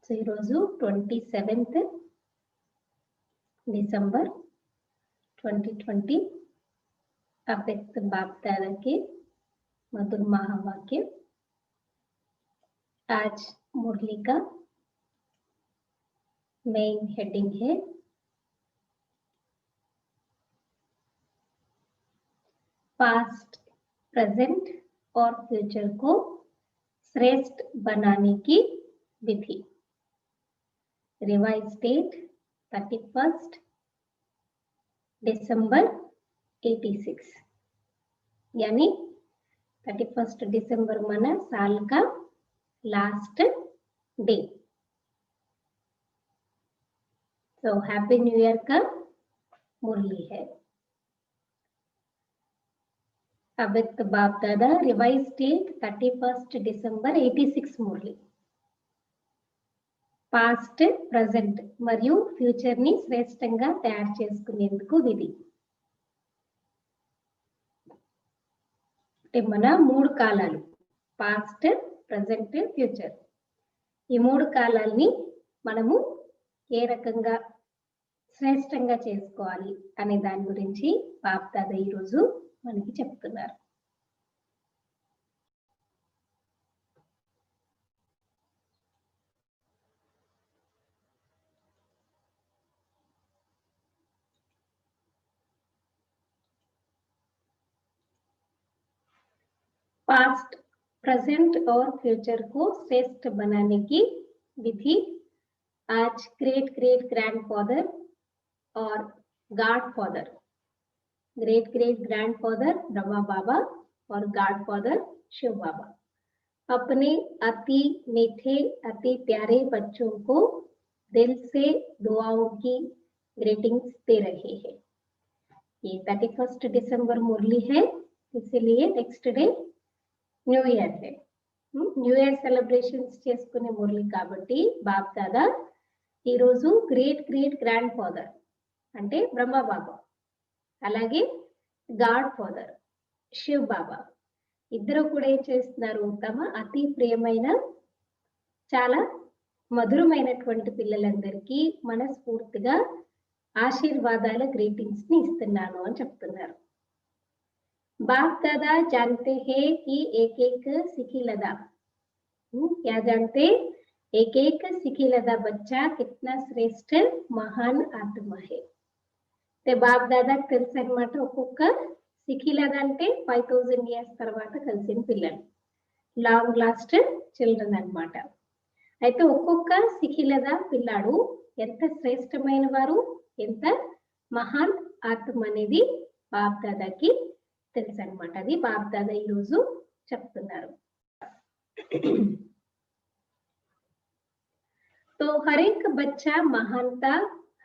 So ఈరోజు 27th दिसंबर 2020 अव्यक्त बाप दादा के मधुर महावाक्य। आज मुरली का मेन हेडिंग है पास्ट, प्रेजेंट और फ्यूचर को श्रेष्ठ बनाने की विधि। रिवाइज डेट 31 दिसंबर 86, यानी 31 दिसंबर मन साल का लास्ट डे। तो हैप्पी न्यू ईयर का मुरली है। अव्यक्त बाप दादा रिवाइज डेट 31 दिसंबर 86 मुरली। పాస్ట్, ప్రజెంట్ మరియు ఫ్యూచర్ ని శ్రేష్టంగా తయారు చేసుకునేందుకు విధి. అంటే మన 3 కాలాలు పాస్ట్, ప్రజెంట్, ఫ్యూచర్. ఈ 3 కాలాల్ని మనము ఏ రకంగా శ్రేష్టంగా చేసుకోవాలి అనే దాని గురించి బాప్ దాదా ఈరోజు మనకి చెప్తున్నారు. पास्ट, प्रेजेंट और फ्यूचर को श्रेष्ठ बनाने की विधि। आज ग्रेट ग्रेट ग्रैंडफादर और godfather, great great grandfather Brahma Baba और गॉडफादर शिव बाबा अपने अति मीठे अति प्यारे बच्चों को दिल से दुआओं की ग्रीटिंग्स दे रहे हैं। ये 31 दिसंबर मुरली है, इसीलिए next day new year day. New year celebrations చేసుకునే మురళి కాబట్టి బాప్ దాదా ఈరోజు గ్రేట్ గ్రేట్ గ్రాండ్ ఫాదర్ అంటే బ్రహ్మ బాబా, అలాగే గాడ్ ఫాదర్ శివ్ బాబా ఇద్దరు కూడా ఏం చేస్తున్నారు, తమ అతి ప్రియమైన చాలా మధురమైనటువంటి పిల్లలందరికీ మనస్ఫూర్తిగా ఆశీర్వాదాల గ్రీటింగ్స్ ని ఇస్తున్నాను అని చెప్తున్నారు. बाप दादा जानते हैं कि एक एक सिखिलदा, क्या जानते, एक एक सिखिलदा बच्चा कितना श्रेष्ठ महान आत्मा है. ते बाप दादा తెలుసు అన్నమాట. ఒక్కొక్క సిఖిలద అంటే 5000 ఇయర్స్ తర్వాత కలిసిన పిల్లలు, లాంగ్ లాస్ట్ చిల్డ్రన్ అన్నమాట. అయితే ఒక్కొక్క సిఖిలద పిల్లాడు ఎంత శ్రేష్టమైన వారు, ఎంత మహాన్ ఆత్మ అనేది బాప్ దాదాకి తెలుసు అన్నమాట. అది బాప్ దాదా ఈరోజు చెప్తున్నారు. तो हर एक बच्चा महानता,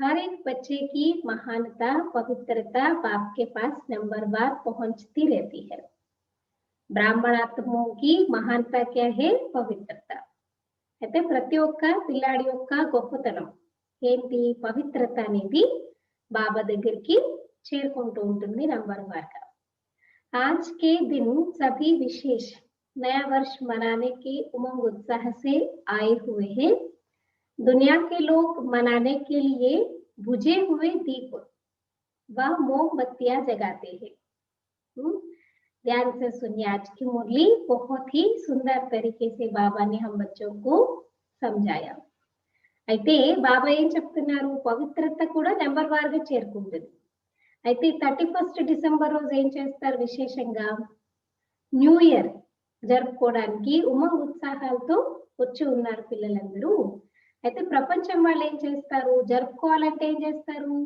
हर एक बच्चे की महानता पवित्रता बाप के पास नंबरवार पहुंचती रहती है. బ్రాహ్మణాత్మోं की महानता क्या है, पवित्रता. అయితే ప్రతి ఒక్క పిల్లాడి యొక్క గొప్పతనం ఏంటి, పవిత్రత అనేది బాబా దగ్గరికి చేరుకుంటూ ఉంటుంది నంబర్ వార్గా. आज के दिन सभी विशेष नया वर्ष मनाने के उमंग उत्साह से आए हुए हैं. दुनिया के लोग मनाने के लिए बुझे हुए दीप व मोमबत्तियां जगाते हैं. ध्यान से सुनिए, आज की मुरली बहुत ही सुंदर तरीके से बाबा ने हम बच्चों को समझाया. అయితే బాబా ఏం చెప్తున్నారు, పవిత్రత కూడా నెంబర్ వార్గా చేరుకుంటుంది. అయితే 31 డిసెంబర్ రోజు ఏం చేస్తారు, విశేషంగా న్యూ ఇయర్ జరుపుకోవడానికి ఉమంగ్ ఉత్సాహాలతో వచ్చి ఉన్నారు పిల్లలందరూ. అయితే ప్రపంచం వాళ్ళు ఏం చేస్తారు, జరుపుకోవాలంటే ఏం చేస్తారు,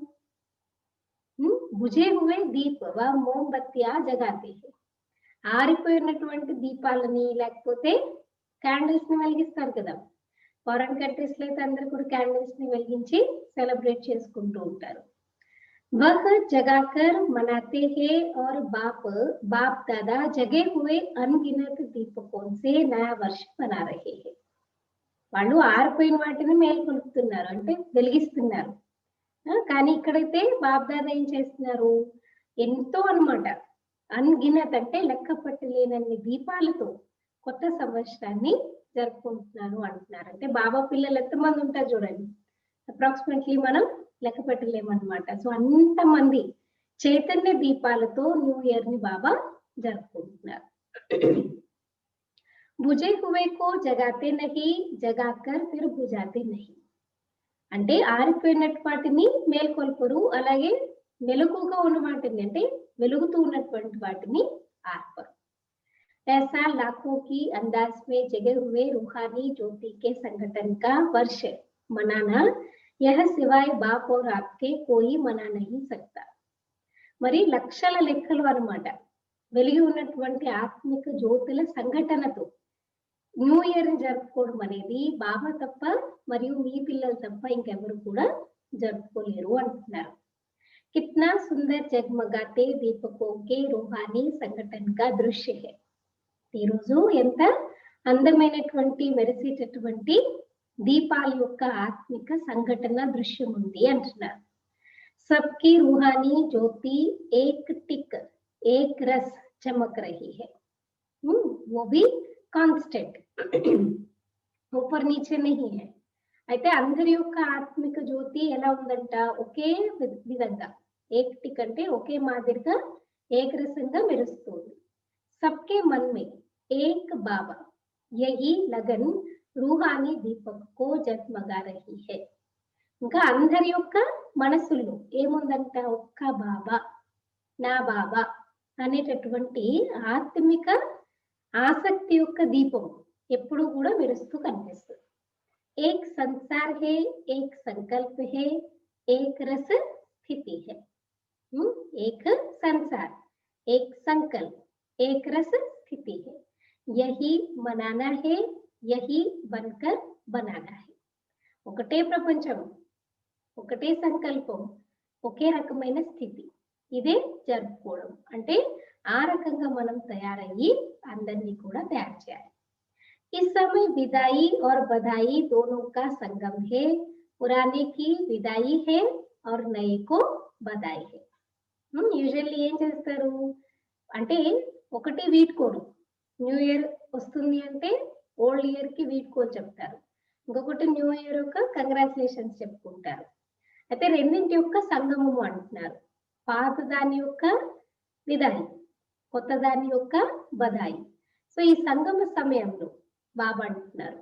బుజే హువే దీప్ వ మోంబత్తియా జగాతే హై. ఆరిపోయినటువంటి దీపాలని లేకపోతే క్యాండిల్స్ ని వెలిగిస్తారు కదా. ఫారెన్ కంట్రీస్ లో అయితే అందరూ కూడా క్యాండిల్స్ ని వెలిగించి సెలబ్రేట్ చేసుకుంటూ ఉంటారు. वह जगाकर मनाते हैं और बाप दादा जगे हुए अनगिनत दीपकों से नया वर्ष मना रहे हैं. వాళ్ళు ఆరిపోయిన వాటిని మేల్కొల్పుతున్నారు, అంటే వెలిగిస్తున్నారు. కానీ ఇక్కడైతే బాప్ దాదా ఏం చేస్తున్నారు, ఎంతో అన్నమాట, అన్గినత్ అంటే లెక్క పట్టలేనన్ని దీపాలతో కొత్త సంవత్సరాన్ని జరుపుకుంటున్నాను అంటున్నారు. అంటే బాబా పిల్లలు ఎంతమంది ఉంటారు చూడండి, అప్రాక్సిమేట్లీ మనం లెక్క పెట్టలేమన్నమాట. సో అంతమంది చైతన్య దీపాలతో న్యూ ఇయర్ ని బాబా జరుపుకుంటున్నారు. బుజే హువే కో జగాతే నహీ, జగాకర్ ఫిర్ బుజాతే నహీ. అంటే ఆరిపోయినట్టు వాటిని మేల్కొల్పరు, అలాగే మెలకుగా ఉన్న వాటిని అంటే వెలుగుతూ ఉన్నటువంటి వాటిని ఆర్పరు. ऐसा लाखों की अंदाज में जगे हुए रूहानी ज्योति के संगठन का वर्ष मनाना यह सिवाय बाप और आपके कोई मना नहीं सकता. మరి లక్షల లెక్కలు అన్నమాట వెలిగి ఉన్నటువంటి ఆత్మిక జ్యోతుల సంఘటనతో న్యూ ఇయర్ ని జరుపుకోవడం అనేది బాబా తప్ప మరియు మీ పిల్లలు తప్ప ఇంకెవరు కూడా జరుపుకోలేరు అంటున్నారు. కిత్నా సుందర్ జగమగాతే దీపకో కే రూహానీ సంఘటన కా దృశ్య హై. ఈరోజు ఎంత అందమైనటువంటి మెరిసేటటువంటి దీపాల యొక్క ఆత్మిక సంఘటన దృశ్యం ఉంది అంటున్నారు. सबकी रूहानी ज्योति एक टिक एक रस चमक रही है, वो भी कांस्टेंट, ऊपर नीचे नहीं है. అయితే అందరి యొక్క ఆత్మిక జ్యోతి ఎలా ఉందంట, ఒకే విధంగా ఏక్ టిక్ అంటే ఒకే మాదిరిగా ఏకరసంగా మెరుస్తుంది. सबके मन में एक बाबा यही लगन रूहानी दीपक को जगमगा रही है. ఇంకా అందరి యొక్క మనసుల్లో ఏముందంట, ఒక్క బాబా, నా బాబా అనేటటువంటి ఆత్మిక ఆసక్తి యొక్క దీపం ఎప్పుడు కూడా మెరుస్తూ కనిపిస్తుంది. ఏక్ సంసార్ హే, ఏక్ సంకల్ప హే, ఏక్ రస్ స్థితి హే. ఏక్ సంసార్, ఏక్ సంకల్ప్, ఏక్ రస్ స్థితి హే. యహీ మనానా హే, యహీ బన్కర్ బనానా హే. ఒకటే ప్రపంచం, ఒకటే సంకల్పం, ఒకే రకమైన స్థితి, ఇదే జరుపుకోవడం. అంటే ఆ రకంగా మనం తయారయ్యి అందరినీ కూడా తయారు చేయాలి. इस समय विदाई और बधाई दोनों का संगम है. पुराने की विदाई है और नए को बधाई है. యూజువల్లీ ఏం చేస్తారు అంటే ఒకటి వీడ్కోలు, న్యూ ఇయర్ వస్తుంది అంటే ఓల్డ్ ఇయర్ కి వీడ్కోలు చెప్తారు, ఇంకొకటి న్యూ ఇయర్ యొక్క కంగ్రాచులేషన్స్ చెప్పుకుంటారు. అయితే రెండింటి యొక్క సంగమము అంటున్నారు. పాత దాని యొక్క విదాయి, కొత్త దాని యొక్క బధాయి. సో ఈ సంగమ సమయంలో బాబా అంటున్నారు,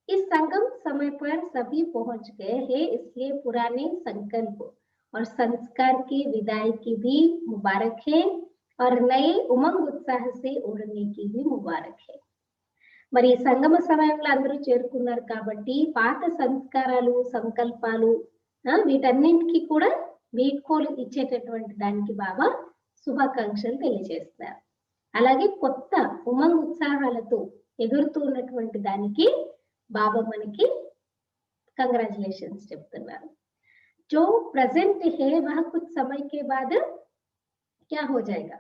ఈ సంగम समय पर सभी पहुंच गए हैं, इसलिए पुराने संकल्प और संस्कार की विदाई की भी मुबारक है और नए उमंग उत्साह से उड़ने की भी मुबारक है. మరి సంగమ సమయంలో అందరూ చేరుకున్నారు కాబట్టి పాత సంస్కారాలు, సంకల్పాలు వీటన్నింటికి కూడా వీడ్కోలు ఇచ్చేటటువంటి దానికి బాబా శుభాకాంక్షలు తెలియజేస్తారు. అలాగే కొత్త ఉమంగ్ ఉత్సాహాలతో ఎగురుతూ ఉన్నటువంటి దానికి బాబా మనకి కంగ్రాచులేషన్స్ చెప్తున్నారు. जो प्रेजेंट है वह कुछ समय के बाद क्या हो जाएगा,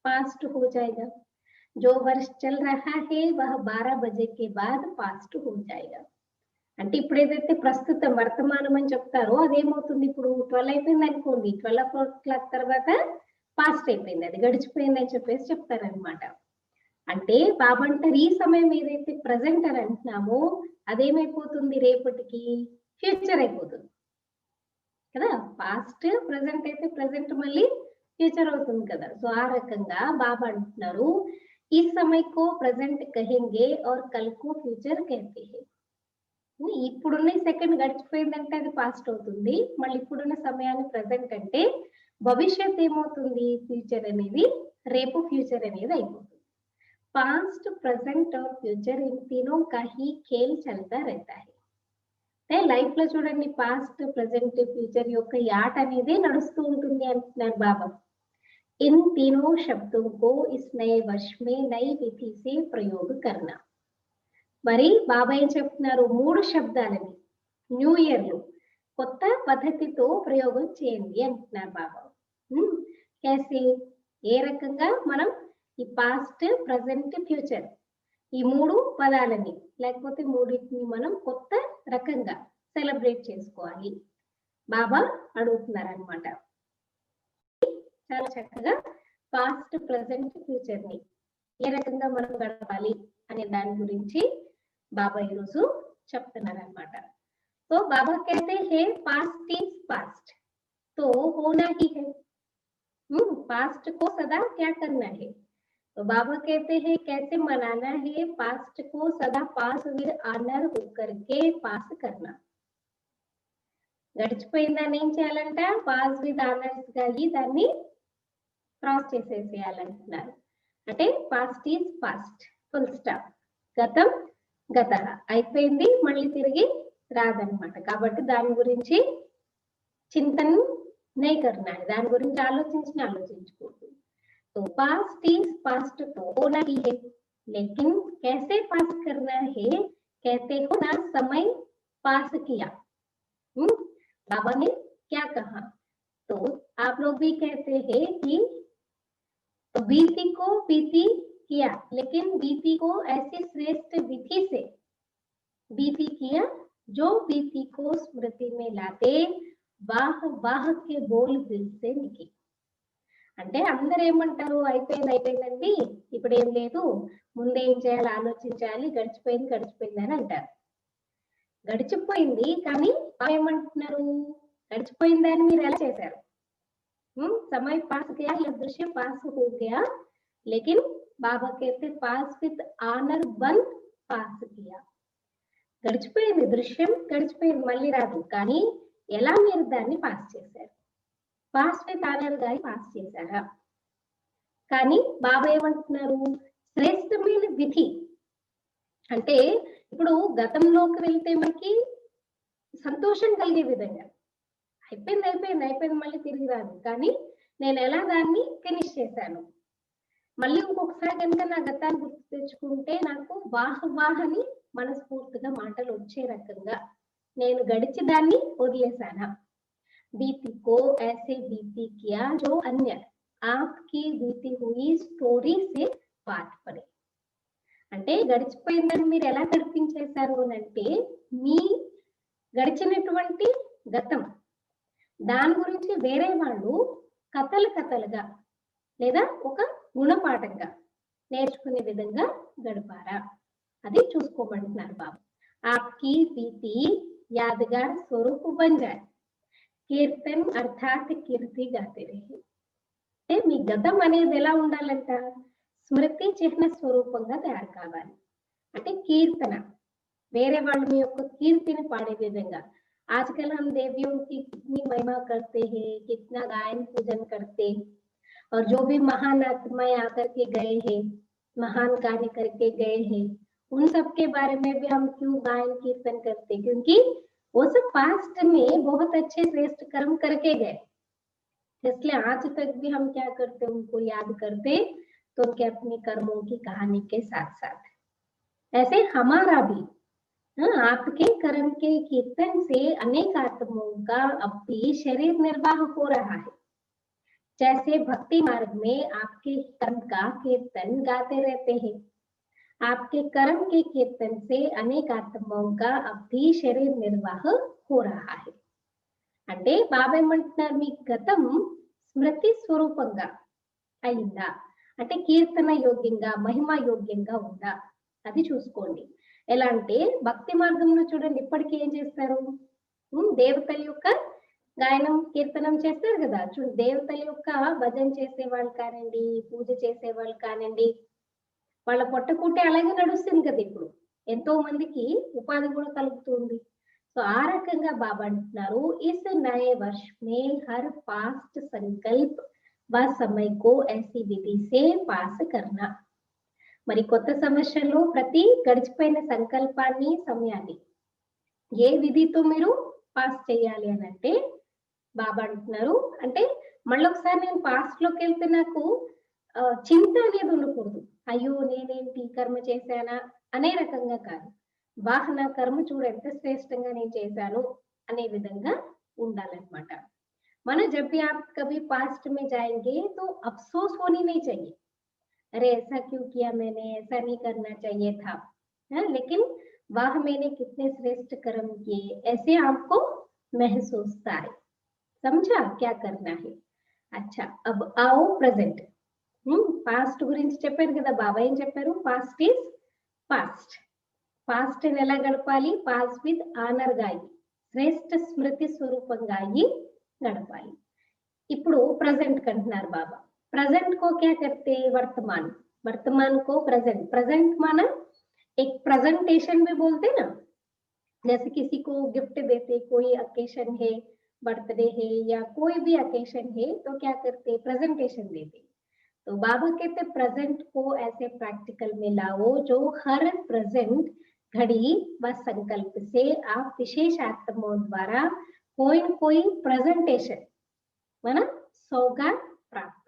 पास्ट हो जाएगा. जो वर्ष चल रहा है वह 12 बजे के बाद पास्ट हो जाएगा. అంటే ఇప్పుడు ఏదైతే ప్రస్తుతం వర్తమానం అని చెప్తారో అదేమవుతుంది, ఇప్పుడు 12 అయిపోయింది అనుకోండి, 12 తర్వాత పాస్ట్ అయిపోయింది, అది గడిచిపోయింది అని చెప్పేసి చెప్తారనమాట. అంటే బాబా అంటారు ఈ సమయం ఏదైతే ప్రజెంట్ అని అంటున్నామో అదేమైపోతుంది, రేపటికి ఫ్యూచర్ అయిపోతుంది కదా. పాస్ట్ ప్రజెంట్ అయితే ప్రజెంట్ మళ్ళీ ఫ్యూచర్ అవుతుంది కదా. సో ఆ రకంగా బాబా అంటున్నారు ఈ సమయకో ప్రజెంట్ కహెంగే और कल को फ्यूचर कहते हैं. ఇప్పుడున్న సెకండ్ గడిచిపోయిందంటే అది పాస్ట్ అవుతుంది, మళ్ళీ ఇప్పుడున్న సమయాన్ని ప్రజెంట్ అంటే భవిష్యత్ ఏమవుతుంది, ఫ్యూచర్ అనేది, రేపు ఫ్యూచర్ అనేది అయిపోతుంది. పాస్ట్, ప్రజెంట్ और ఫ్యూచర్ इन तीनों का ही खेल चलता रहता है. అంటే లైఫ్ లో చూడండి పాస్ట్, ప్రజెంట్, ఫ్యూచర్ యొక్క ఈ ఆట అనేది నడుస్తూ ఉంటుంది అంటున్నారు బాబా. इन तीनों शब्दों को इस नए वर्ष में नई विधि से प्रयोग करना. మరి బాబా ఏం చెప్తున్నారు, 3 శబ్దాలని న్యూ ఇయర్ లో కొత్త పద్ధతితో ప్రయోగం చేయండి అంటున్నారు బాబా. కేసే, ఏ రకంగా మనం ఈ పాస్ట్, ప్రజెంట్, ఫ్యూచర్ ఈ 3 పదాలని లేకపోతే మూడింటిని మనం కొత్త రకంగా సెలబ్రేట్ చేసుకోవాలి బాబా అడుగుతున్నారు అనమాట. చాలా చక్కగా పాస్ట్, ప్రజెంట్, ఫ్యూచర్ ని ఏ రకంగా మనం గడపాలి అనే దాని గురించి బాబా ఈరోజు చెప్తున్నారు అన్నమాట. तो बाबा कहते हैं पास्ट इज पास्ट, तो होना ही है। पास्ट को सदा क्या करना है, तो बाबा कहते हैं कैसे मनाना है, पास्ट को सदा पास विद ఆనర్ होकर के पास करना। గడిచిపోయిందాన్ని ఏం చేయాలంట, పాస్ విత్ ఆనర్స్ గా దాన్ని క్రాస్ చేసేసేయాలంటున్నారు. అంటే past is past, full stop. గతం గత అయిపోయింది, మళ్ళీ తిరిగి రాదనమాట. కాబట్టి దాని గురించి చింతన నే కర్నా హై, దాని గురించి ఆలోచించకూడదు. तो पास्ट इज पास्ट तो होना ही है, लेकिन कैसे पास करना है, कहते हो ना समय पास किया। बाबा ने क्या कहा, तो आप लोग भी कहते हैं कि तो बीती को बीती किया, लेकिन बीती को ऐसी श्रेष्ठ विधि से बीती किया जो बीती को स्मृति में लाते वाह वाह के बोल दिल से निकले। అంటే అందరూ ఏమంటారు, అయిపోయిందండి, ఇప్పుడు ఏం లేదు, ముందే ఏం చేయాలి ఆలోచించాలి, గడిచిపోయింది అని అంటారు. గడిచిపోయింది, కానీ ఏమంటున్నారు, గడిచిపోయిందని మీరు ఎలా చేశారు, समय पास गया या दृश्य पास हो गया, लेकिन बाबा कहते पास विद ఆనర్ బన్ పాస్ కియా। గడిచిపోయింది, దృశ్యం గడిచిపోయింది, మళ్ళీ రాదు, కానీ ఎలా మీరు దాన్ని పాస్ చేశారు, పాస్ విత్ ఆనర్ గా పాస్ చేశారా। కానీ బాబా ఏమంటున్నారు, శ్రేష్టమైన విధి అంటే ఇప్పుడు గతంలోకి వెళ్తే మనకి సంతోషం కలిగే విధంగా అయిపోయింది మళ్ళీ తిరిగి రాదు, కానీ నేను ఎలా దాన్ని ఫినిష్ చేశాను, మళ్ళీ ఇంకొకసారి కనుక నా గతాన్ని గుర్తు తెచ్చుకుంటే నాకు వాహ్ అని మనస్ఫూర్తిగా మాటలు వచ్చే రకంగా నేను గడిచి దాన్ని వదిలేశానా। बीती को ऐसे बीती किया जो अन्य आपकी बीती हुई स्टोरी से पाठ पड़े। అంటే గడిచిపోయిందని మీరు ఎలా గడిపించేశారు అని అంటే, మీ గడిచినటువంటి గతం దాని గురించి వేరే వాళ్ళు కథలుగా లేదా ఒక గుణపాఠంగా నేర్చుకునే విధంగా గడిపారా, అది చూసుకోమంటున్నారు బాబు। आपकी बीती यादगार स्वरूप बन जाए, కీర్తన్ అర్థాత్ కీర్తి గాతే రహే। అంటే మీ గతం అనేది ఎలా ఉండాలంట, స్మృతి చిహ్న స్వరూపంగా తయారు కావాలి। అంటే కీర్తన, వేరే వాళ్ళు మీ యొక్క కీర్తిని పాడే విధంగా। आजकल हम देवियों की कितनी महिमा करते हैं, कितना गायन पूजन करते, और जो भी महान आत्माएं आकर के गए हैं, महान कार्य करके गए हैं, उन सब के बारे में भी हम क्यों गायन कीर्तन करते, क्योंकि वो सब पास्ट में बहुत अच्छे श्रेष्ठ कर्म करके गए, इसलिए आज तक भी हम क्या करते, उनको याद करते, तो उनके अपने कर्मों की कहानी के साथ साथ ऐसे हमारा भी आपके कर्म के कीर्तन से अनेक आत्माओं का अब भी शरीर निर्वाह हो रहा है। जैसे भक्ति मार्ग में आपके कर्म का कीर्तन गाते रहते हैं, आपके कर्म के कीर्तन से अनेक आत्माओं का अब भी शरीर निर्वाह हो रहा है। అంటే బాబా ఏమంటున్నారు, మీ గతం స్మృతి స్వరూపంగా అయిందా, అంటే కీర్తన యోగ్యంగా మహిమా యోగ్యంగా ఉందా, అది చూసుకోండి। ఎలా అంటే భక్తి మార్గంలో చూడండి, ఇప్పటికీ ఏం చేస్తారు, దేవతల యొక్క గాయనం కీర్తనం చేస్తారు కదా, చూడండి దేవతల యొక్క భజన చేసే వాళ్ళు కానివ్వండి, పూజ చేసే వాళ్ళు కానివ్వండి, వాళ్ళ పొట్టకూటే అలాగే నడుస్తుంది కదా, ఇప్పుడు ఎంతో మందికి ఉపాధి కూడా కలుగుతుంది। సో ఆ రకంగా బాబా అంటున్నారు, ఇస్ నయే వర్ష మే హర్ పాస్ట్ సంకల్ప్ వ సమయ కో ఐసి విధి సే పాస్ కర్నా। మరి కొత్త సంవత్సరంలో ప్రతి గడిచిపోయిన సంకల్పాన్ని సమయాన్ని ఏ విధితో మీరు పాస్ చేయాలి అని అంటే బాబా అంటున్నారు, అంటే మళ్ళొకసారి నేను పాస్ట్ లోకి వెళ్తే నాకు చింత అనేది ఉండకూడదు, అయ్యో నేనేంటి కర్మ చేశానా అనే రకంగా కాదు, వాహన కర్మ చూడ ఎంత శ్రేష్టంగా నేను చేశాను అనే విధంగా ఉండాలన్నమాట। మన जब भी आप कभी पास्ट में जाएंगे तो अफसोस होनी नहीं चाहिए, अरे ऐसा क्यों किया मैंने, ऐसा नहीं करना चाहिए था, लेकिन वाह मैंने कितने श्रेष्ठ कर्म किए, ऐसे आपको महसूस आए। समझा क्या करना है। अच्छा अब आओ प्रेजेंट। పాస్ట్ గురించి చెప్పారు కదా బాబా, ఏం చెప్పారు, పాస్ట్ ఈజ్ పాస్ట్, పాస్ట్ ఎలా గడపాలి? పాస్ట్ విత్ ఆనర్ గా అయ్యి, శ్రేష్ఠ స్మృతి స్వరూపంగా అయ్యి గడపాలి. ఇప్పుడు ప్రజెంట్ కంటున్నారు బాబా. ప్రజెంट को क्या करते? वर्तमान, वर्तमान को प्रेजेंट, प्रेजेंट माना एक प्रेजेंटेशन भी बोलते ना, जैसे किसी को गिफ्ट देते, कोई अकेशन है, बर्थडे है या कोई भी अकेशन है तो क्या करते? प्रेजेंटेशन देते. तो बाबा कहते प्रेजेंट को ऐसे प्रैक्टिकल में लाओ जो हर प्रेजेंट घड़ी व संकल्प से आप विशेष आत्माओं द्वारा कोई न कोई प्रेजेंटेशन మన సౌగాత్ ప్రాప్త.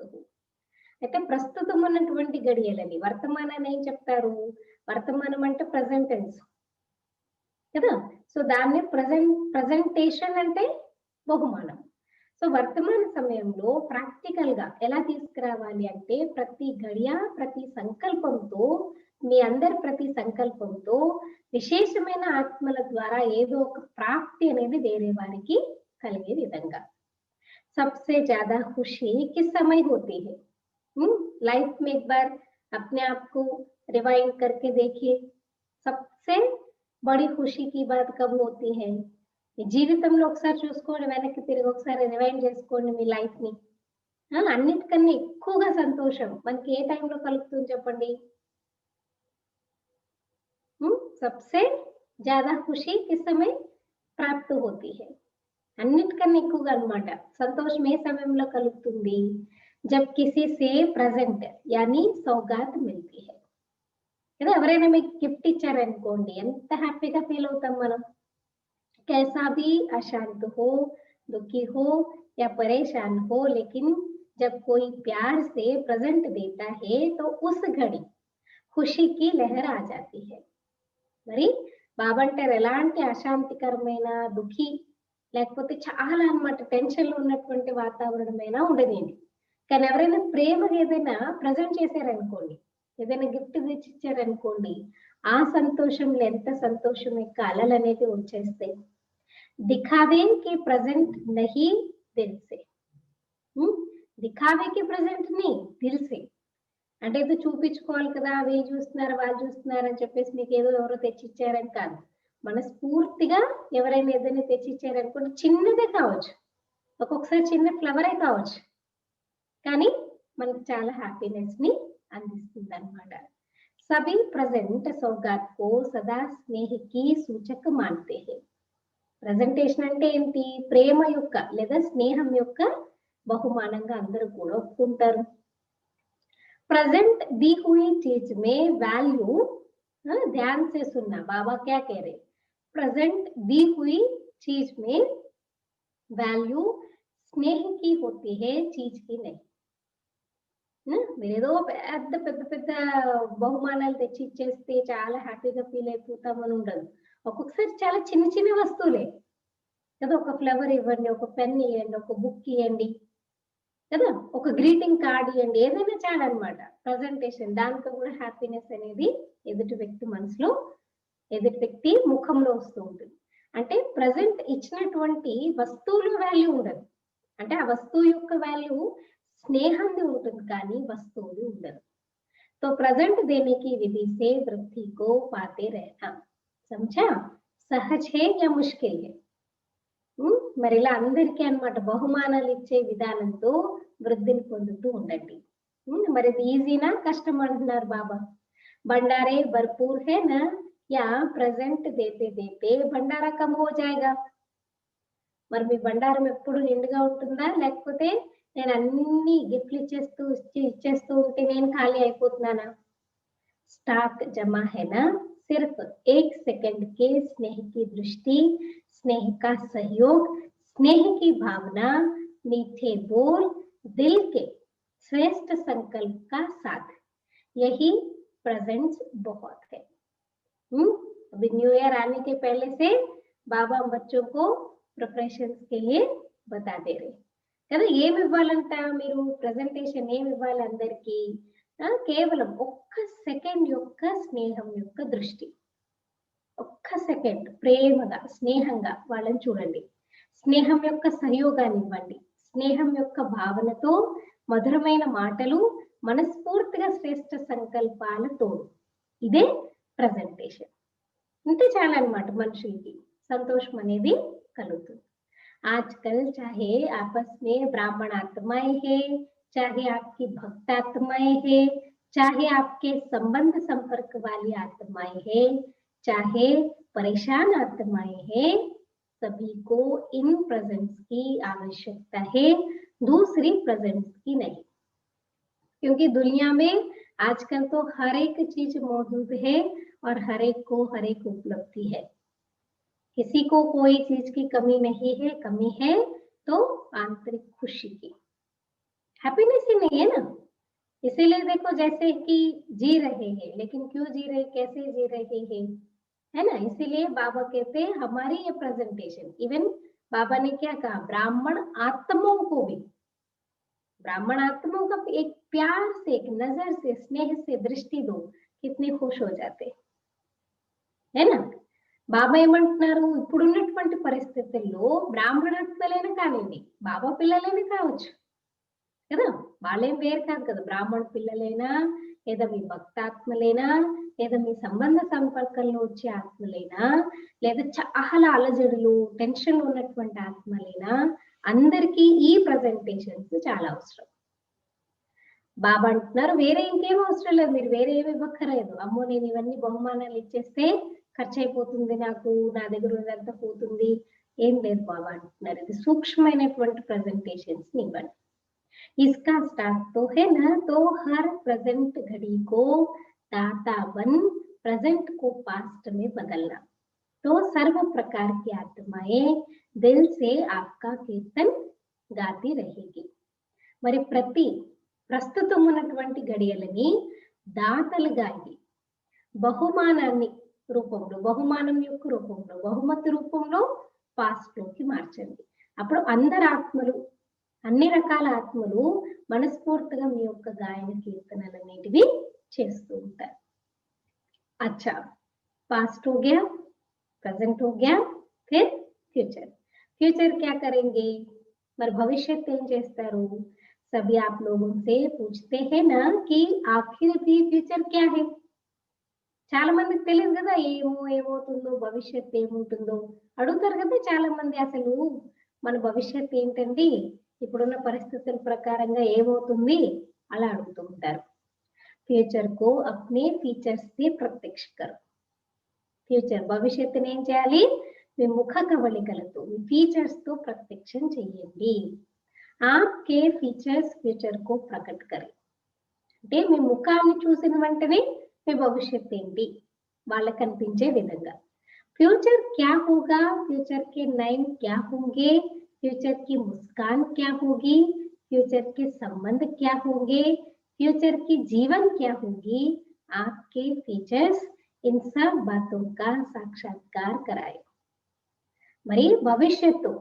అయితే ప్రస్తుతం ఉన్నటువంటి గడియలని వర్తమానాన్ని ఏం చెప్తారు? వర్తమానం అంటే ప్రెజెంట్ టెన్స్ కదా. సో దాన్ని ప్రెజెంటేషన్ అంటే బహుమానం. సో వర్తమాన సమయంలో ప్రాక్టికల్ గా ఎలా తీసుకురావాలి అంటే ప్రతి గడియ, ప్రతి సంకల్పంతో, మీ అందరి ప్రతి సంకల్పంతో విశేషమైన ఆత్మల ద్వారా ఏదో ఒక ప్రాప్తి అనేది వేరే వారికి కలిగే విధంగా. सबसे ज्यादा खुशी किस समय होती है? लाइफ में एक बार अपने आप को रिवाइंड करके देखिए, सबसे बड़ी खुशी की बात कब होती है? జీవితంలో ఒకసారి చూసుకోండి, వెనక్కి తిరిగి ఒకసారి రివైండ్ చేసుకోండి మీ లైఫ్ ని. అన్నిటికన్నా ఎక్కువగా సంతోషం మనకి ఏ టైంలో కలుగుతుంది చెప్పండి? सबसे ज्यादा खुशी किस समय प्राप्त होती है? అన్నిటికన్నా ఎక్కువగా అన్నమాట సంతోషం ఏ సమయంలో కలుగుతుంది? జబ్ కిసి సే ప్రెజెంట్ యానీ సౌగాత్ మిల్తీ హై కదా. ఎవరైనా మీకు గిఫ్ట్ ఇచ్చారనుకోండి, ఎంత హ్యాపీగా ఫీల్ అవుతాం మనం. कैसा भी अशांत हो, दुखी हो या परेशान हो, लेकिन जब कोई प्यार से प्रेजेंट देता है तो उस घड़ी खुशी की लहर आ जाती है. మరి బాబా అంటారు ఎలాంటి అశాంతికరమైన, దుఃఖి లేకపోతే చాలా అన్నమాట టెన్షన్ లో ఉన్నటువంటి వాతావరణమైనా ఉండదేంటి, కానీ ఎవరైనా ప్రేమగా ఏదైనా ప్రజెంట్ చేశారనుకోండి, ఏదైనా గిఫ్ట్ తెచ్చి ఇచ్చారనుకోండి, ఆ సంతోషంలో ఎంత సంతోషం యొక్క అలలు అనేది వచ్చేస్తాయి. दिखावे के प्रेजेंट नहीं दिल से, दिखावे के प्रेजेंट नहीं दिल से. అంటే ఏదో చూపించుకోవాలి కదా, అవి చూస్తున్నారు వాళ్ళు చూస్తున్నారు అని చెప్పేసి మీకు ఏదో ఎవరో తెచ్చిచ్చారని కాదు. మనస్ఫూర్తిగా ఎవరైనా ఏదైనా తెచ్చిచ్చారనుకోండి, చిన్నదే కావచ్చు, ఒక్కొక్కసారి చిన్న ఫ్లవరే కావచ్చు, కానీ మనకు చాలా హ్యాపీనెస్ ని అందిస్తుంది అన్నమాట. సభీ ప్రెజెంట్ సౌగాత్ కో సదా స్నేహ కి సూచక మాన్తే హై. ప్రెజెంటేషన్ అంటే ఏంటి? ప్రేమ యొక్క లేదా స్నేహం యొక్క బహుమానంగా అందరూ కూడా ఒప్పుకుంటారు. प्रेजेंट दी हुई चीज में वैल्यू, ध्यान से सुनना बाबा क्या कह रहे, प्रेजेंट दी हुई चीज में वैल्यू स्नेह की होती है, चीज की नहीं. మీరేదో పెద్ద పెద్ద పెద్ద బహుమానాలు తెచ్చి ఇచ్చేస్తే చాలా హ్యాపీగా ఫీల్ అయిపోతామని ఉండదు. ఒక్కొక్కసారి చాలా చిన్న చిన్న వస్తువులే కదా, ఒక ఫ్లవర్ ఇవ్వండి, ఒక పెన్ ఇవ్వండి, ఒక బుక్ ఇవ్వండి కదా, ఒక గ్రీటింగ్ కార్డ్ ఇవ్వండి, ఏదైనా చాలా అన్నమాట. ప్రజెంటేషన్ దాంతో కూడా హ్యాపీనెస్ అనేది ఎదుటి వ్యక్తి మనసులో, ఎదుటి వ్యక్తి ముఖంలో వస్తూ ఉంటుంది. అంటే ప్రజెంట్ ఇచ్చినటువంటి వస్తువుల వాల్యూ ఉండదు, అంటే ఆ వస్తువు యొక్క వాల్యూ స్నేహంది ఉంటుంది కానీ వస్తువుది ఉండదు. तो प्रेजेंट देने की विधि से वृद्धि को पाते रहना, समझा? सहज है या मुश्किल है? మరి ఇలా అందరికీ అన్నమాట బహుమానాలు ఇచ్చే విధానంతో వృద్ధిని పొందుతూ ఉండండి. మరి ఇది ఈజీనా కష్టం అంటున్నారు బాబా. బండారే భర్పూర్ హే నా యా ప్రెజెంట్ దేతే దేతే బండారా కమ్ హో జాయేగా. మరి మీ బండారం ఎప్పుడు నిండుగా ఉంటుందా, లేకపోతే నేను అన్ని గిఫ్ట్లు ఇచ్చేస్తూ ఉంటే నేను ఖాళీ అయిపోతున్నానా? స్టాక్ జమా హేనా सिर्फ 1 सेकंड के स्नेह की दृष्टि, स्नेह का सहयोग, स्नेह की भावना, मीठे बोल, दिल के श्रेष्ठ संकल्प का साथ, यही प्रेजेंस बहुत है. अभी न्यू ईयर आने के पहले से बाबा बच्चों को प्रिपरेशन के लिए बता दे रहे కదా. ఏమి ఇవ్వాలంట మీరు? ప్రెజెంటేషన్ ఏమి ఇవ్వాలి అందరికీ? కేవలం ఒక్క సెకండ్ యొక్క స్నేహం యొక్క దృష్టి, ఒక్క సెకండ్ ప్రేమగా స్నేహంగా వాళ్ళని చూడండి, స్నేహం యొక్క సహయోగాన్ని ఇవ్వండి, స్నేహం యొక్క భావనతో మధురమైన మాటలు, మనస్ఫూర్తిగా శ్రేష్ఠ సంకల్పాల తోడు, ఇదే ప్రెజెంటేషన్. ఇంతే చాలా అన్నమాట మనుషులకి సంతోషం అనేది కలుగుతుంది. आजकल चाहे आपस में ब्राह्मण आत्माएं हैं, चाहे आपकी भक्त आत्माएं हैं, चाहे आपके संबंध संपर्क वाली आत्माएं हैं, चाहे परेशान आत्माएं हैं, सभी को इन प्रेजेंस की आवश्यकता है, दूसरी प्रेजेंस की नहीं। क्योंकि दुनिया में आजकल तो हर एक चीज मौजूद है और हर एक को हर एक उपलब्धि है। किसी को कोई चीज की कमी नहीं है, कमी है तो आंतरिक खुशी की, हैप्पीनेस ही नहीं है ना। इसीलिए देखो जैसे कि जी रहे हैं, लेकिन क्यों जी रहे, कैसे जी रहे हैं, है ना। इसीलिए बाबा कहते हैं हमारी ये प्रेजेंटेशन, इवन बाबा ने क्या कहा, ब्राह्मण आत्माओं को भी, ब्राह्मण आत्माओं का एक प्यार से, एक नजर से, स्नेह से दृष्टि दो, कितने खुश हो जाते, है ना। బాబా ఏమంటున్నారు, ఇప్పుడున్నటువంటి పరిస్థితుల్లో బ్రాహ్మణాత్మలైనా కానివ్వండి, బాబా పిల్లలైనా కావచ్చు కదా, వాళ్ళేం వేరు కాదు కదా, బ్రాహ్మణ పిల్లలైనా లేదా మీ భక్తాత్మలైనా లేదా మీ సంబంధ సంపర్కంలో వచ్చే ఆత్మలైనా లేదా చాలా అలజడులు టెన్షన్ ఉన్నటువంటి ఆత్మలైనా అందరికీ ఈ ప్రజెంటేషన్స్ చాలా అవసరం. బాబా అంటున్నారు వేరే ఇంకేం అవసరం లేదు, మీరు వేరే ఏమి ఇవ్వక్కర్లేదు. అమ్మో నేను ఇవన్నీ బహుమానాలు ఇచ్చేస్తే ఖర్చు అయిపోతుంది, నాకు నా దగ్గర ఉన్నదంతా పోతుంది, ఏం లేదు బాబా అంటున్నారు. ఇది సూక్ష్మమైనటువంటి ప్రెజెంటేషన్స్ ఇవ్వండి. इसका स्टार्ट तो है ना, तो हर प्रेजेंट घड़ी को दाता बन प्रेजेंट को पास्ट में बदलना, तो सर्व प्रकार की आत्माएं दिल से आपका कीर्तन गाती रहेगी. మరి ప్రతి ప్రస్తుతం ఉన్నటువంటి గడియలని దాతలుగా అయ్యి బహుమానాన్ని రూపంలో, బహుమానం యొక్క రూపంలో, బహుమతి రూపంలో పాస్ట్ లోకి మార్చండి. అప్పుడు అందరి ఆత్మలు, అన్ని రకాల ఆత్మలు మనస్ఫూర్తిగా మీ యొక్క గాయన కీర్తనలన్నిటివి చేస్తూ ఉంటారు. అచ్చా, పాస్ట్ हो गया, प्रेजेंट हो गया, फिर फ्यूचर. फ्यूचर क्या करेंगे, మరి భవిష్యత్ ఏం చేస్తారు. सभी आप लोगों से पूछते हैं ना कि आखिर भी फ्यूचर क्या है. చాలా మందికి తెలియదు కదా ఏమవుతుందో, భవిష్యత్ ఏముంటుందో అడుగుతారు కదా చాలా మంది. అసలు మన భవిష్యత్ ఏంటండి, ఇప్పుడున్న పరిస్థితుల ప్రకారంగా ఏమవుతుంది అలా అడుగుతూ ఉంటారు. ఫ్యూచర్ కో అప్నే ఫీచర్స్ ని ప్రత్యక్ష కరు. ఫ్యూచర్ భవిష్యత్తుని ఏం చేయాలి, మీ ముఖ కవళికలతో, మీ ఫీచర్స్ తో ప్రత్యక్షం చెయ్యండి. ఆప్కే ఫీచర్స్ ఫ్యూచర్ కో ప్రకట్ కరే, అంటే మీ ముఖాన్ని చూసిన వెంటనే మీ భవిష్యత్ ఏంటి వాళ్ళకి కనిపించే విధంగా. फ्यूचर क्या होगा, फ्यूचर के नाम क्या होंगे, फ्यूचर की मुस्कान क्या होगी, फ्यूचर के संबंध क्या होंगे, फ्यूचर की जीवन क्या होगी, आपके फीचर्स इन सब बातों का साक्षात्कार कराए. మరి భవిష్యత్తు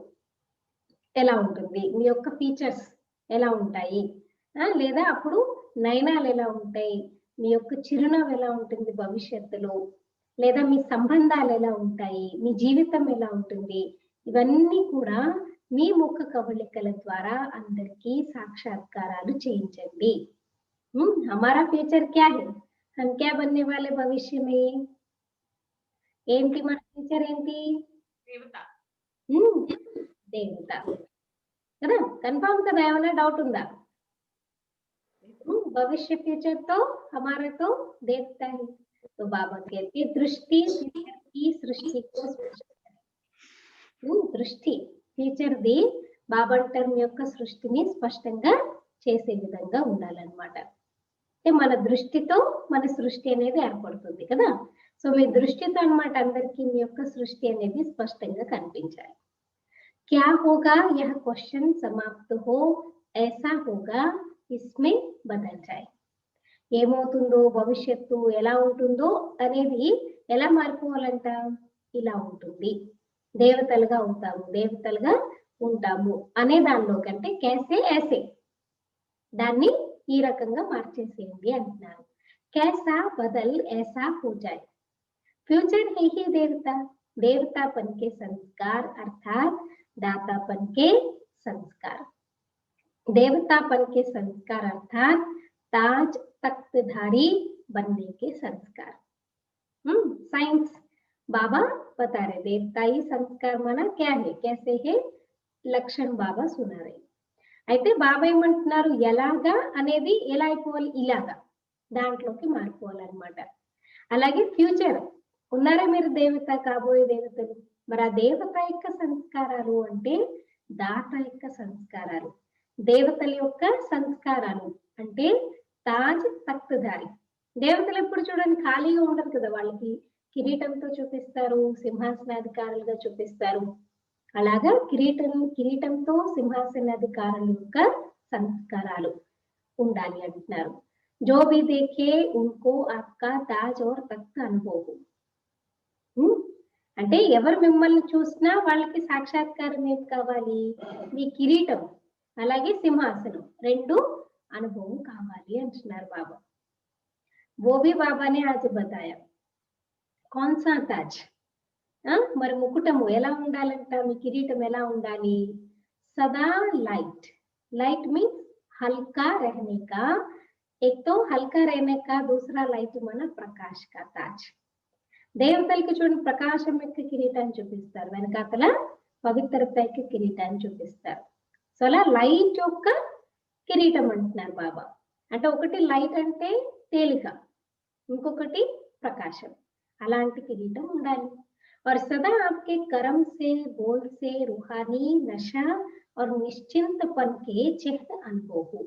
ఎలా ఉంటుంది, మీ యొక్క ఫీచర్స్ ఎలా ఉంటాయి, లేదా అప్పుడు నయనాలు ఎలా ఉంటాయి, మీ యొక్క చిరునవ్వు ఎలా ఉంటుంది భవిష్యత్తులో, లేదా మీ సంబంధాలు ఎలా ఉంటాయి, మీ జీవితం ఎలా ఉంటుంది, ఇవన్నీ కూడా మీ ముఖ కవళికల ద్వారా అందరికీ సాక్షాత్కారాలు చేయించండి. हमारा फ्यूचर क्या है, हम क्या बनने वाले भविष्य में, ఏంటి మన ఫ్యూచర్ ఏంటి, దేవత. దేవత కదా, కన్ఫర్మ్ కదా, ఏమైనా డౌట్ ఉందా. भविष्य फ्यूचर तो हमारा तो देखता है. तो बाबा कहते दृष्टि की सृष्टि को దృష్టి ఫ్యూచర్ ది బాబా టర్మ్ యొక్క సృష్టిని స్పష్టంగా చేసే విధంగా ఉండాలన్నమాట. అంటే మన దృష్టితో మన సృష్టి అనేది ఏర్పడుతుంది కదా. సో మీ దృష్టితో అన్నమాట అందరికీ మీ యొక్క సృష్టి అనేది స్పష్టంగా కనిపించాలి. क्या होगा यह क्वेश्चन समाप्त हो, ऐसा होगा इसमें बदल जाए. ఏమవుతుందో, భవిష్యత్తు ఎలా ఉంటుందో అనేది ఎలా మారిపోవాలంట, ఇలా ఉంటుంది, దేవతలుగా అవుతాము, దేవతలుగా ఉంటాము అనే దానిలో కంటే कैसे ऐसे దాన్ని ఈ రకంగా మార్చేసేయండి అంటున్నారు. कैसा बदल ऐसा हो जाए. फ्यूचर है ही देवता, देवतापन के संस्कार अर्थात दातापन के संस्कार. देवतापन के संस्कार अर्थात ताज तख्तधारी बनने के संस्कार. साइंस बाबा बता रहे देवताई संस्कार माना क्या है, कैसे है లక్షణ్ బాబా సునారే. అయితే బాబా ఏమంటున్నారు, ఎలాగా అనేది ఎలా అయిపోవాలి, ఇలాగా దాంట్లోకి మారిపోవాలన్నమాట. అలాగే ఫ్యూచర్ ఉన్నారా మీరు దేవత, కాబోయే దేవతలు. మరి ఆ దేవత యొక్క సంస్కారాలు అంటే దాత యొక్క సంస్కారాలు. దేవతల యొక్క సంస్కారాలు అంటే తాజ్ తఖ్తధారి. దేవతలు ఎప్పుడు చూడండి ఖాళీగా ఉండరు కదా, వాళ్ళకి కిరీటంతో చూపిస్తారు, సింహాసనాధికారులుగా చూపిస్తారు. అలాగా కిరీటంతో సింహాసనాధికారుల యొక్క సంస్కారాలు ఉండాలి అంటున్నారు. जो भी देखे उनको आपका ताज और तख्त అనుభవం. అంటే ఎవరు మిమ్మల్ని చూసినా వాళ్ళకి సాక్షాత్కారం ఏం కావాలి, మీ కిరీటం అలాగే సింహాసనం రెండు అనుభవం కావాలి అంటున్నారు బాబా. वो भी बाबा ने आज बताया कौन सा ताज. మరి ముకుటము ఎలా ఉండాలంట, మీ కిరీటం ఎలా ఉండాలి, సదా లైట్. లైట్ మీన్స్ హల్కా रहने का, एक तो हल्का रहने का, दूसरा लाइट माना प्रकाश का ताज. దేవతలకి చూడండి ప్రకాశం యొక్క కిరీటాన్ని చూపిస్తారు, వెనకాతల పవిత్రత యొక్క కిరీటాన్ని చూపిస్తారు. సో అలా లైట్ యొక్క కిరీటం అంటున్నారు బాబా. అంటే ఒకటి లైట్ అంటే తేలిక, ఇంకొకటి ప్రకాశం. అలాంటి కిరీటం ఉండాలి. और सदा आपके कर्म से, बोल से रूहानी नशा और निश्चिंतपन के चिह्न अनुभव हो.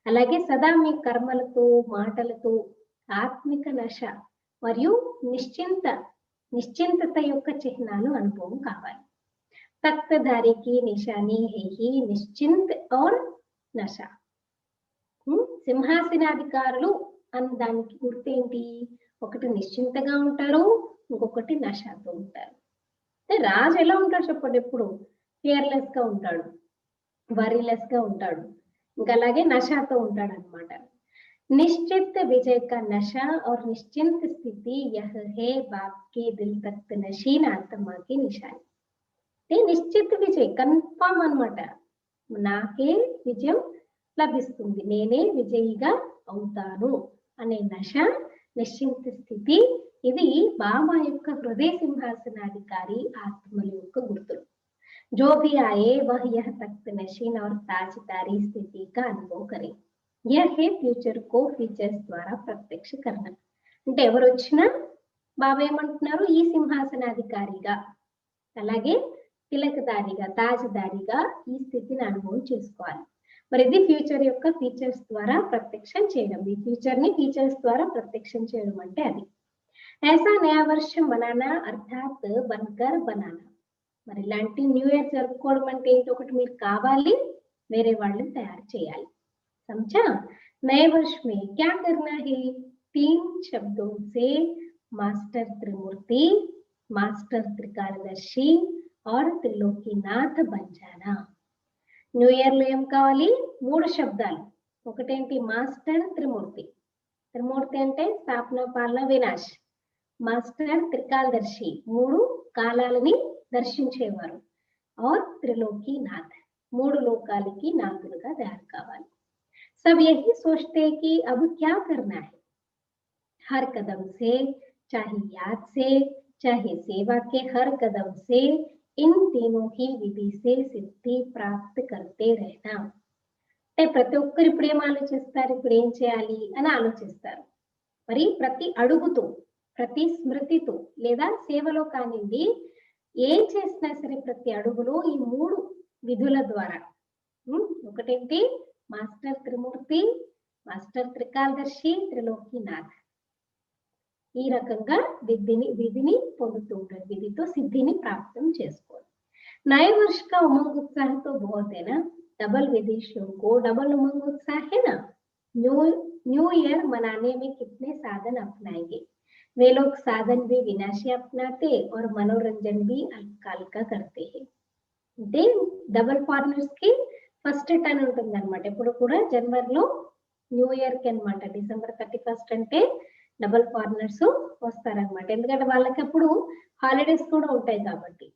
అలాగే సదా మీ కర్మలతో మాటలతో ఆత్మిక నశ మరియు నిశ్చింతత యొక్క చిహ్నాలు అనుభవం కావాలి. తఖ్తధారికి నిశాని హై హి నిశ్చింత్ और నశ. సింహాసనాధికారులు అన్న దానికి గుర్తేంటి, ఒకటి నిశ్చింతగా ఉంటారు, ఇంకొకటి నషాతో ఉంటారు. రాజు ఎలా ఉంటాడు చెప్పండి, ఎప్పుడు ఫియర్లెస్ గా ఉంటాడు, వరీలెస్ గా ఉంటాడు, ఇంకా అలాగే నషాతో ఉంటాడు అనమాట. निश्चित विजय का नशा और निश्चिंत स्थिति यह है बाप के दिल तख्त नशीन आत्मा की निशानी. నిశ్చిత విజయ్ కన్ఫర్మ్ అన్నమాట, నాకే విజయం లభిస్తుంది, నేనే విజయిగా అవుతాను అనే నష, నిశ్చింత స్థితి, ఇది బాబా యొక్క హృదయ సింహాసనాధికారి ఆత్మల యొక్క గుర్తులు. जो भी आए वह यह तख्त नशीन और ताजदारी स्थिति का अनुभव करे. यह है फ्यूचर को फीचर्स ద్వారా ప్రత్యక్ష కరణ. అంటే ఎవరు వచ్చినా బాబా ఏమంటున్నారు, ఈ సింహాసనాధికారిగా అలాగే తిలకదారిగా తాజ్దారిగా ఈ స్థితిని అనుభవం చేసుకోవాలి. మరి ఇది ఫ్యూచర్ యొక్క ఫీచర్స్ ద్వారా ప్రత్యక్షం చేయడం. ఈ ఫ్యూచర్ ని ఫీచర్స్ ద్వారా ప్రత్యక్షం చేయడం అంటే అది. ऐसा नया वर्ष मनाना अर्थात बनकर बनाना. మరి ఇలాంటి న్యూ ఇయర్ జరుపుకోవడం అంటే ఏంటి, ఒకటి మీరు కావాలి, వేరే వాళ్ళని తయారు చేయాలి. समझा. नए वर्ष में क्या करना है, 3 शब्दों से मास्टर त्रिमूर्ति, मास्टर त्रिकालदर्शी और त्रिलोकीनाथ बन जाना. న్యూ ఇయర్ లో ఏం కావాలి, 3 శబ్దాలు. ఒకటేంటి, మాస్టర్ త్రిమూర్తి. త్రిమూర్తి అంటే స్థాపన, పాలన, వినాశ్. మాస్టర్ త్రికాలదర్శి, 3 కాలాలని దర్శించేవారు. और त्रिलोकीनाथ, 3 లోకాలకి నాథులుగా తయారు కావాలి. सब यही सोचते हैं कि अब क्या करना है. हर कदम से, चाहे याद से, चाहे सेवा के हर कदम से, इन तीनों ही विधि से सिद्धि प्राप्त करते रहना. అంటే ప్రతి ఒక్కరు ఇప్పుడు ఏం ఆలోచిస్తారు, ఇప్పుడు ఏం చేయాలి అని ఆలోచిస్తారు. మరి ప్రతి అడుగుతో, ప్రతి స్మృతితో లేదా సేవలో కానివ్వండి, ఏం చేసినా సరే ప్రతి అడుగులో ఈ 3 విధుల ద్వారా, ఒకటేంటి మాస్టర్ త్రిమూర్తి, మాస్టర్ త్రికాలదర్శి, త్రిలోకీనాథ్, ఈ రకంగా విధిని పొందుతూ ఉంటారు. విధితో సిద్ధిని ప్రాప్తం చేసుకోవాలి. नए वर्ष का उमंग उत्साह तो बहुत है ना, डबल विदेशियों को डबल उमंग उत्साह है ना. न्यू ईयर मनाने में कितने साधन अपनाएंगे. वे लोग साधन भी विनाशी अपनाते और मनोरंजन भी अल्पकाल का करते हैं. అంటే డబల్ ఫారినర్స్ కి ఫస్ట్ టర్న్ ఉంటుంది అనమాట. ఎప్పుడు కూడా జనవరిలో న్యూ ఇయర్ కి అనమాట, డిసెంబర్ 31 అంటే డబల్ ఫారినర్స్ వస్తారనమాట. ఎందుకంటే వాళ్ళకి అప్పుడు హాలిడేస్ కూడా ఉంటాయి కాబట్టి.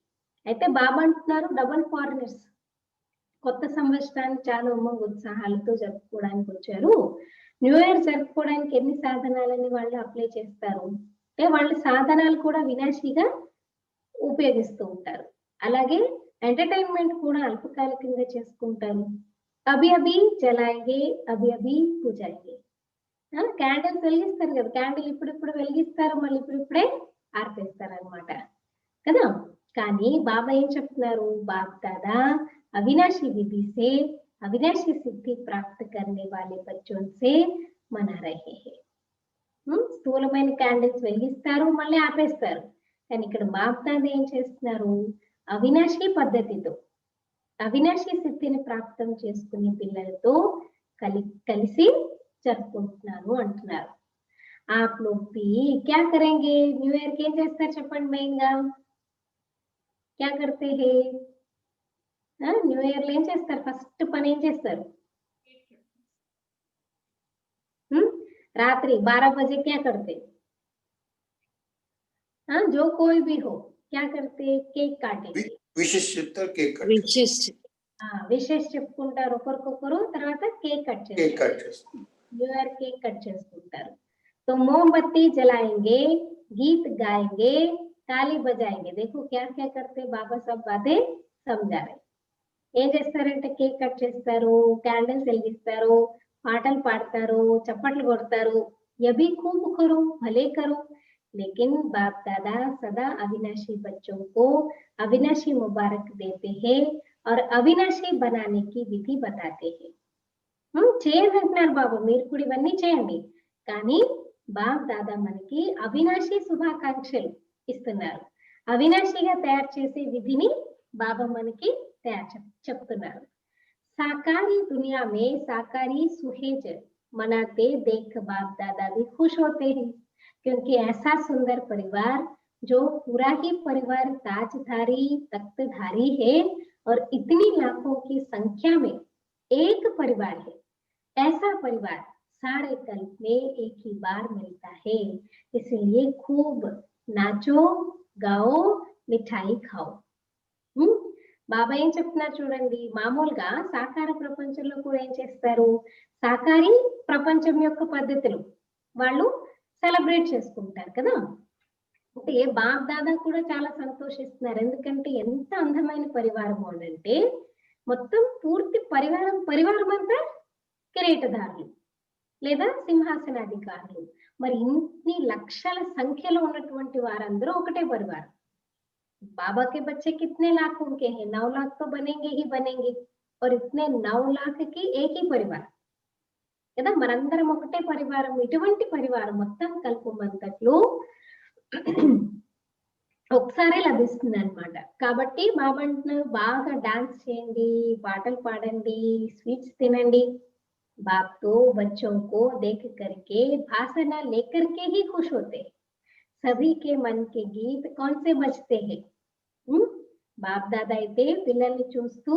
అయితే బాబా అంటున్నారు, డబల్ ఫారినర్స్ కొత్త సంవత్సరాన్ని చాలా ఉమ్మగ ఉత్సాహాలతో జరుపుకోవడానికి వచ్చారు. న్యూ ఇయర్ జరుపుకోవడానికి ఎన్ని సాధనాలని వాళ్ళు అప్లై చేస్తారు, అంటే వాళ్ళ సాధనాలు కూడా వినాశీగా ఉపయోగిస్తూ ఉంటారు. అలాగే ఎంటర్టైన్మెంట్ కూడా అల్పకాలికంగా చేసుకుంటారు. అభి అభి జలాయేంగే అభి అభి పూజాయేంగే. క్యాండిల్స్ వెలిగిస్తారు కదా, క్యాండిల్ ఇప్పుడిప్పుడు వెలిగిస్తారు, మళ్ళీ ఇప్పుడిప్పుడే ఆర్పేస్తారు అనమాట కదా. కానీ బాబా ఏం చెప్తున్నారు, బాప్ దాదా అవినాశీ విధి సే అవినాశీ సిద్ధి ప్రాప్త కర్నే వాలే బచ్చోं से మనా రహే హై. స్థూలమైన క్యాండిల్స్ వెలిగిస్తారు, మళ్ళీ ఆపేస్తారు. కానీ ఇక్కడ బాప్ దాదా ఏం చేస్తున్నారు, అవినాశీ పద్ధతితో అవినాశీ సిద్ధిని ప్రాప్తం చేసుకునే పిల్లలతో కలిసి జరుపుకుంటున్నాను అంటున్నారు. ఆప్ లోగ్ భీ క్యా కరేంగే, న్యూ ఇయర్ కి ఏం చేస్తారు చెప్పండి మెయిన్ గా, క్యా కర్తే హే, న్యూ ఇయర్ లో ఏం చేస్తారు, ఫస్ట్ పని ఏం చేస్తారు, रात्रि 12 बजे क्या करते, जो कोई भी हो क्या करते, केक काटेंगे, విశేష చెప్పుకుంటారు ఒకరికొకరు, తర్వాత కేక్ కట్ చేస్తారు, న్యూ ఇయర్ కేక్ కట్ చేసుకుంటారు. तो मोमबत्ती जलाएंगे, गीत गाएंगे, ताली बजाएंगे. देखो क्या क्या करते, बाबा सब बातें समझा रहे. ఏం చేస్తారంటే కేక్ కట్ చేస్తారు, క్యాండిల్స్ వెలిగిస్తారు, పాటలు పాడతారు, చప్పట్లు కొడతారు. యభి खूब करो, भले करो, लेकिन बाप दादा सदा अविनाशी बच्चों को अविनाशी मुबारक देते हैं और अविनाशी बनाने की विधि बताते हैं. చేయండి అంటున్నారు బాబు, మీరు కూడా ఇవన్నీ చేయండి, కానీ బాప్ దాదా మనకి అవినాశీ శుభాకాంక్షలు ఇస్తున్నారు. అవినాశిగా తయారు చేసే విధిని బాబా మనకి చెప్తున్నారు. साकारी दुनिया में साकारी सुहेज मनाते देख बाप दादा भी खुश होते हैं, क्योंकि ऐसा सुंदर परिवार जो पूरा ही परिवार ताजधारी तख्तधारी है और इतनी लाखों की संख्या में एक परिवार है. ऐसा परिवार सारे कल्प में एक ही बार मिलता है, इसलिए खूब नाचो गाओ मिठाई खाओ. బాబా ఏం చెప్తున్నారు చూడండి, మామూలుగా సాకార ప్రపంచంలో కూడా ఏం చేస్తారు, సాకారి ప్రపంచం యొక్క పద్ధతులు వాళ్ళు సెలబ్రేట్ చేసుకుంటారు కదా. అంటే బాప్ దాదా కూడా చాలా సంతోషిస్తున్నారు, ఎందుకంటే ఎంత అందమైన పరివారం అంటే మొత్తం పూర్తి పరివారం అంతా కిరీటదారులు లేదా సింహాసనాధికారులు. మరి ఇన్ని లక్షల సంఖ్యలో ఉన్నటువంటి వారందరూ ఒకటే పరివారం. बाबा के बच्चे कितने लाखों के हैं, 9 लाख तो बनेंगे ही बनेंगे, और इतने 9 लाख की एक ही परिवार కదా, మనందరం ఒకటే పరివారం. ఇటువంటి పరివారం మొత్తం కల్పమంతట్లో ఒకసారి లభిస్తుంది అన్నమాట. కాబట్టి బాబా అంటున్నారు, బాగా డాన్స్ చేయండి, పాటలు పాడండి, స్వీట్స్ తినండి. बाप तो बच्चों को देख करके भाषण लेकर के ही खुश होते हैं. सभी के मन के गीत कौन से बजते हैं. బాప్ దాదా అయితే పిల్లల్ని చూస్తూ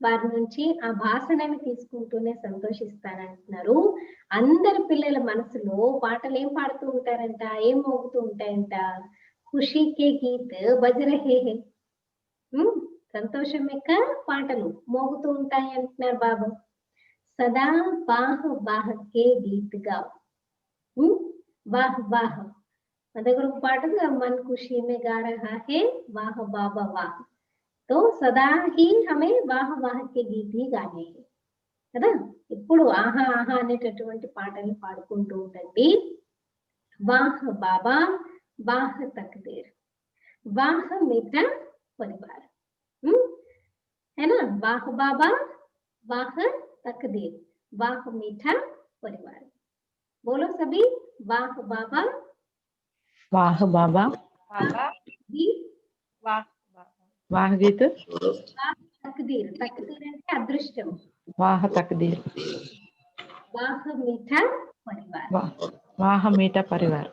వారి నుంచి ఆ భాషణని తీసుకుంటూనే సంతోషిస్తానంటున్నారు. అందరి పిల్లల మనసులో పాటలు ఏం పాడుతూ ఉంటారంట, ఏం మోగుతూ ఉంటాయంట, ఖుషీ కే గీత్ బజ్ రహే హై. సంతోషం యొక్క పాటలు మోగుతూ ఉంటాయి అంటున్నారు బాబా. సదా వాహ్ వాహ్ కే గీత్ గావ్. వాహ్ వాహ్ మన దగ్గర ఒక పాట मन खुशी में गा रहा है वाह बाबा वाह. तो सदा ही हमें वाह वाह के गीत ही गाने हैं కదా. ఇప్పుడు ఆహా ఆహా అనేటటువంటి పాటలు పాడుకుంటూ ఉండండి. వాహ్ బాబా వాహ్ తక్దీర్ వాహ్ మీఠా పరివార్, है ना. वाह बाबा वाह तकदीर वाह मीठा परिवार. बोलो सभी, वाह बाबा वाह बाबा गीत, वाह गीत, वाह तकदीर, तकदीर అంటే అదృష్టం, वाह तकदीर, वाह मीठा परिवार, वाह मीठा परिवार.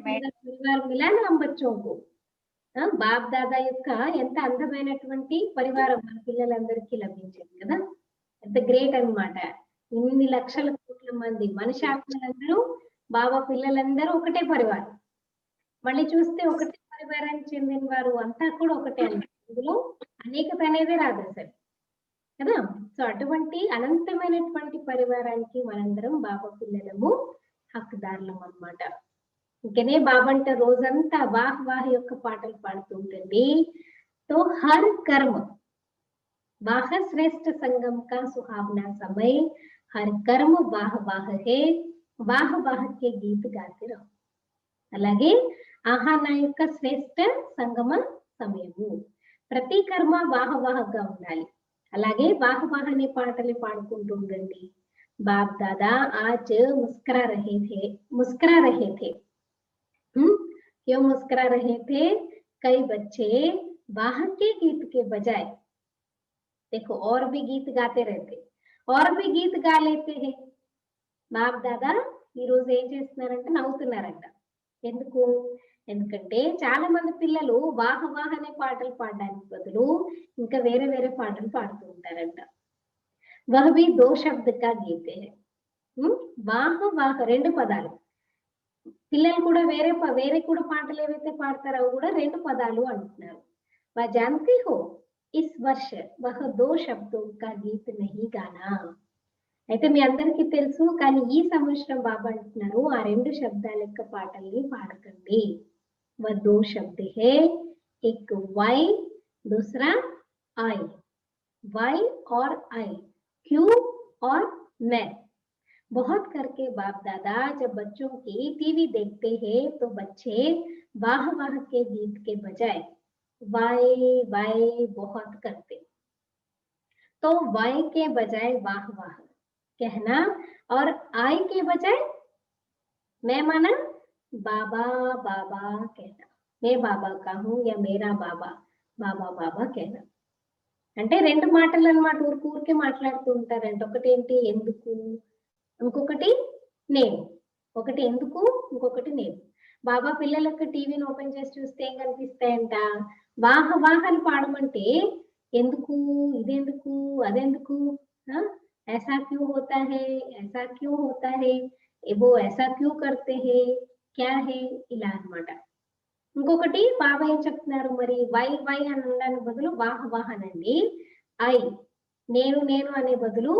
परिवार मिला ना हम बच्चों को. బాప్ దాదా యొక్క ఎంత అందమైనటువంటి పరివారం మన పిల్లలందరికీ లభించింది కదా. ఎంత గ్రేట్ అన్నమాట. ఇన్ని లక్షల కోట్ల మంది మనిషి ఆత్మలందరూ బాబా పిల్లలందరూ ఒకటే పరివారం. మళ్ళీ చూస్తే ఒకటే పరివారానికి చెందిన వారు అంతా కూడా ఒకటే అన్నమాట. ఇందులో అనేకత అనేదే రాదు అసలు కదా. సో అటువంటి అనంతమైనటువంటి పరివారానికి మనందరం బాబా పిల్లలము హక్కుదారులం అన్నమాట. ఇంకనే బాబంట రోజంతా వాహ్ వాహ్ యొక్క పాటలు పాడుతుంటుంది. तो हर कर्म वाह श्रेष्ठ संगम का सुहावना समय, हर कर्म वाह वाह है, वाह वाह के गीत गाते रहो. అలాగే ఆహా నా యొక్క శ్రేష్ఠ సంగమ సమయము, ప్రతి కర్మ వాహ వాహగా ఉండాలి. అలాగే వాహ వాహ అనే పాటలు పాడుకుంటూ ఉండండి. बाप दादा आज मुस्कुरा रहे थे. क्यों मुस्कुरा रहे थे? कई बच्चे वाह के गीत के बजाय देखो और भी गीत गाते रहते, और भी गीत गा लेते हैं. బాప్ దాదా ఈ రోజు ఏం చేస్తున్నారంటే నవ్వుతున్నారంట. ఎందుకు? ఎందుకంటే చాలా మంది పిల్లలు వాహ వాహ అనే పాటలు పాడడానికి బదులు ఇంకా వేరే వేరే పాటలు పాడుతూ ఉంటారంట. వహ్ భీ దో శబ్ద కా గీతే హై. వాహ వాహ రెండు పదాలు. పిల్లలు కూడా వేరే కూడా పాటలు ఏవైతే పాడతారో అవి కూడా రెండు పదాలు అంటున్నారు. వా జానతే హో ఇస్ వర్ష వహ దో శబ్దో కా గీత్ నహీ గానా. అయితే మీ అందరికీ తెలుసు, కానీ ఈ సంవత్సరం బాబా అంటున్నారు ఆ రెండు శబ్దాల యొక్క పాటల్ని పాడకండి. వ దో శబ్ద హే, एक वाई दूसरा आई. वाई और आई, क्यों और मैं. बहुत करके बाप दादा जब बच्चों की टीवी देखते हैं तो बच्चे वाह वाह के गीत के बजाय वाई वाई बहुत करते. तो वाई के बजाय वाह वाह कहना और आई के बजाय मैं माना बाबा बाबा कहना. मैं बाबा का हूं या मेरा बाबा बाबा बाबा कहना. అంటే రెండు మాటలు అన్నమాట, ఊరికే మాట్లాడుతూ ఉంటారంట. ఒకటి ఏంటి ఎందుకు, ఇంకొకటి నేను. ఒకటి ఎందుకు, ఇంకొకటి నేను. బాబా పిల్లలకు టీవీని ఓపెన్ చేసి చూస్తే ఏం కనిపిస్తాయంట? వాహ వాహ అని పాడమంటే ఎందుకు, ఇదెందుకు, అదెందుకు, ऐसा क्यों होता है, ऐसा क्यों होता है, वो ऐसा क्यों करते हैं, क्या है, ఇలా అన్నమాట. ఇంకొకటి బాబా ఏం చెప్తున్నారు మరి, వై వై అని అనడానికి బదులు వాహ వాహ అనండి. ఐ నేను నేను అనే బదులు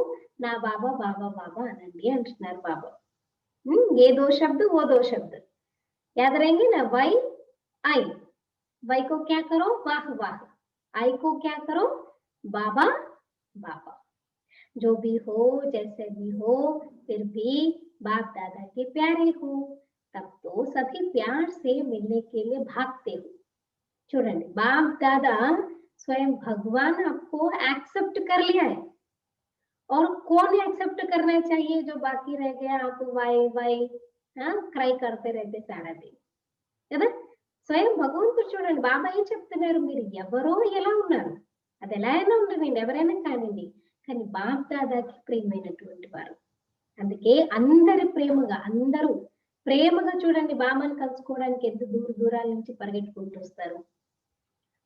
నా బాబా బాబా బాబా అనండి అంటున్నారు బాబా. ఏ దో శబ్द वो दो शब्द याद रहेंगे ना. वै आई, वै को क्या करो वाह वाह, आई को क्या करो बाबा बाबा. जो भी हो जैसे भी हो फिर भी बाप दादा के प्यारे हो, तब तो सभी प्यार से मिलने के लिए भागते हो. చూడండి, బాప్ दादा स्वयं भगवान आपको एक्सेप्ट कर लिया है. और कौन एक्सेप्ट करना चाहिए? जो बाकी रह गया आप वाई वाई క్రై करते रहते सारा दिन కదా. స్వయం భగవంతుడు చూడండి, బాబా ఏం చెప్తున్నారు, మీరు ఎవరో ఎలా ఉన్నారు, అది ఎలా అయినా ఉండదండి, ఎవరైనా కానివ్వండి, కానీ బాప్ దాదాకి ప్రియమైనటువంటి వారు. అందుకే అందరూ ప్రేమగా చూడండి బాబాని కలుసుకోవడానికి ఎంత దూరాల నుంచి పరిగెట్టుకుంటూ వస్తారు.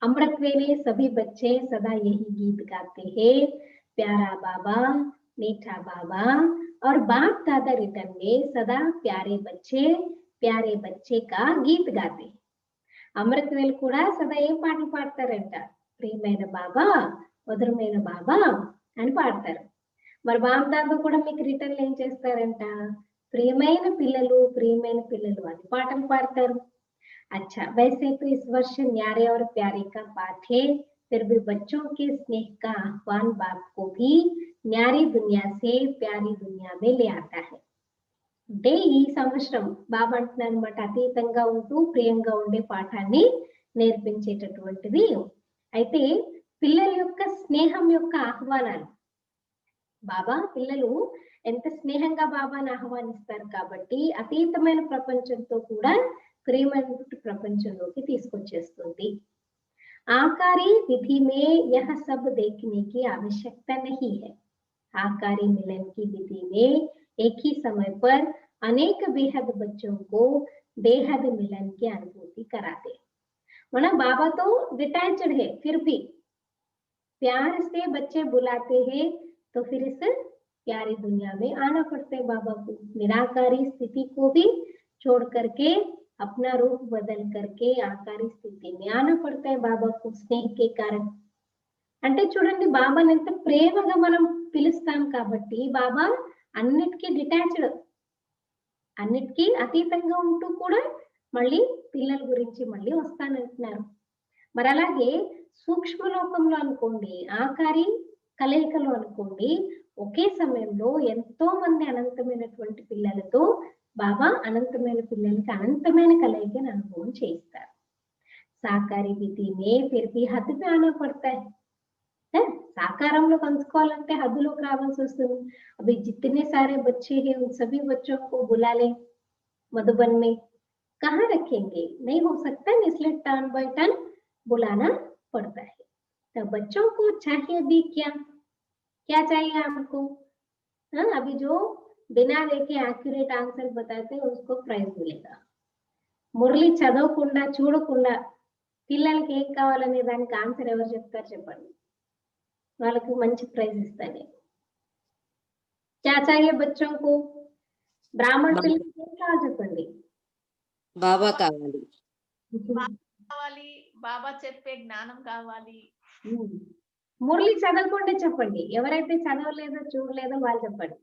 अमृत वेले सभी बच्चे सदा यही गीत गाते हैं, प्यारा बाबा मीठा बाबा. और बाप दादा रिटर्न में सदा प्यारे बच्चे का गीत गाते. అమృత్ వేలు కూడా సదా ఏం పాటలు పాడతారంట? ప్రియమైన బాబా, మధురమైన బాబా అని పాడతారు. మరి బాప్ దాదా కూడా మీకు రిటర్న్ ఏం చేస్తారంట? ప్రియమైన పిల్లలు అని పాటలు పాడతారు. अच्छा, वैसे तो इस वर्ष न्यारे और प्यारे का पाठ है, फिर भी बच्चों के स्नेह का आह्वान बाप को भी न्यारी दुनिया से प्यारी दुनिया में ले आता है. అంటే ఈ సంవత్సరం బాబా అంటున్నారు అన్నమాట, అతీతంగా ఉంటూ ప్రియంగా ఉండే పాఠాన్ని నేర్పించేటటువంటిది. అయితే పిల్లల యొక్క స్నేహం యొక్క ఆహ్వానాలు, బాబా పిల్లలు ఎంత స్నేహంగా బాబాని ఆహ్వానిస్తారు కాబట్టి అతీతమైన ప్రపంచంతో కూడా ప్రేమైన ప్రపంచంలోకి తీసుకొచ్చేస్తుంది. आकारी विधि में यह सब देखने की आवश्यकता नहीं है. आकारी मिलन की विधि में एक ही समय पर अनेक बेहद बच्चों को बेहद मिलन की अनुभूति कराते. मना बाबा तो डिटैच्ड है, फिर भी प्यार से बच्चे बुलाते हैं, तो फिर इस प्यारी दुनिया में आना पड़ता है बाबा को. निराकारी स्थिति को भी छोड़ करके अपना रूप बदल करके आकारी स्थिति में आना पड़ता है बाबा को स्नेह के कारण. అంటే చూడండి, బాబాని ఎంత ప్రేమగా మనం పిలుస్తాం కాబట్టి బాబా అన్నిటికీ డిటాచ్డ్, అన్నిటికీ అతీతంగా ఉంటూ కూడా మళ్ళీ పిల్లల గురించి మళ్ళీ వస్తానంటున్నారు. మరి అలాగే సూక్ష్మలోకంలో అనుకోండి, ఆకారి కలయికలో అనుకోండి, ఒకే సమయంలో ఎంతో మంది అనంతమైనటువంటి పిల్లలతో బాబా అనంతమైన పిల్లలకి అనంతమైన కలయికని అనుభవం చేయిస్తారు. సాకారి విధి మే फिर भी हद पे आना पड़ता है. साकाराम कंचुकोवाలంటే हद्दुलोకి రావాల్సి వస్తుంది. अभी जितने सारे बच्चे हैं उन सभी बच्चों को बुला ले मधुबन में, कहाँ रखेंगे? नहीं हो सकता, इसलिए टर्न बाय टर्न बुलाना पड़ता है. तो बच्चों को चाहिए भी क्या क्या चाहिए आपको? अभी जो बिना देखे एक्यूरेट आंसर बताते हैं उसको प्राइज मिलेगा. మురళి చదవకుండా చూడకుండా పిల్లలకి ఏం కావాలనే దానికి ఆన్సర్ ఎవరు చెప్తారు చెప్పండి, వాళ్ళకి మంచి ప్రైజ్ ఇస్తాను. क्या चाहिए बच्चों को? బ్రాహ్మణ పిల్లలకి ఏం కావాలి చెప్పండి? బాబా కావాలి. బాబా చెప్పే జ్ఞానం కావాలి. మురళి చదవకుండా చెప్పండి, ఎవరైతే చదవలేదో చూడలేదో వాళ్ళు చెప్పండి.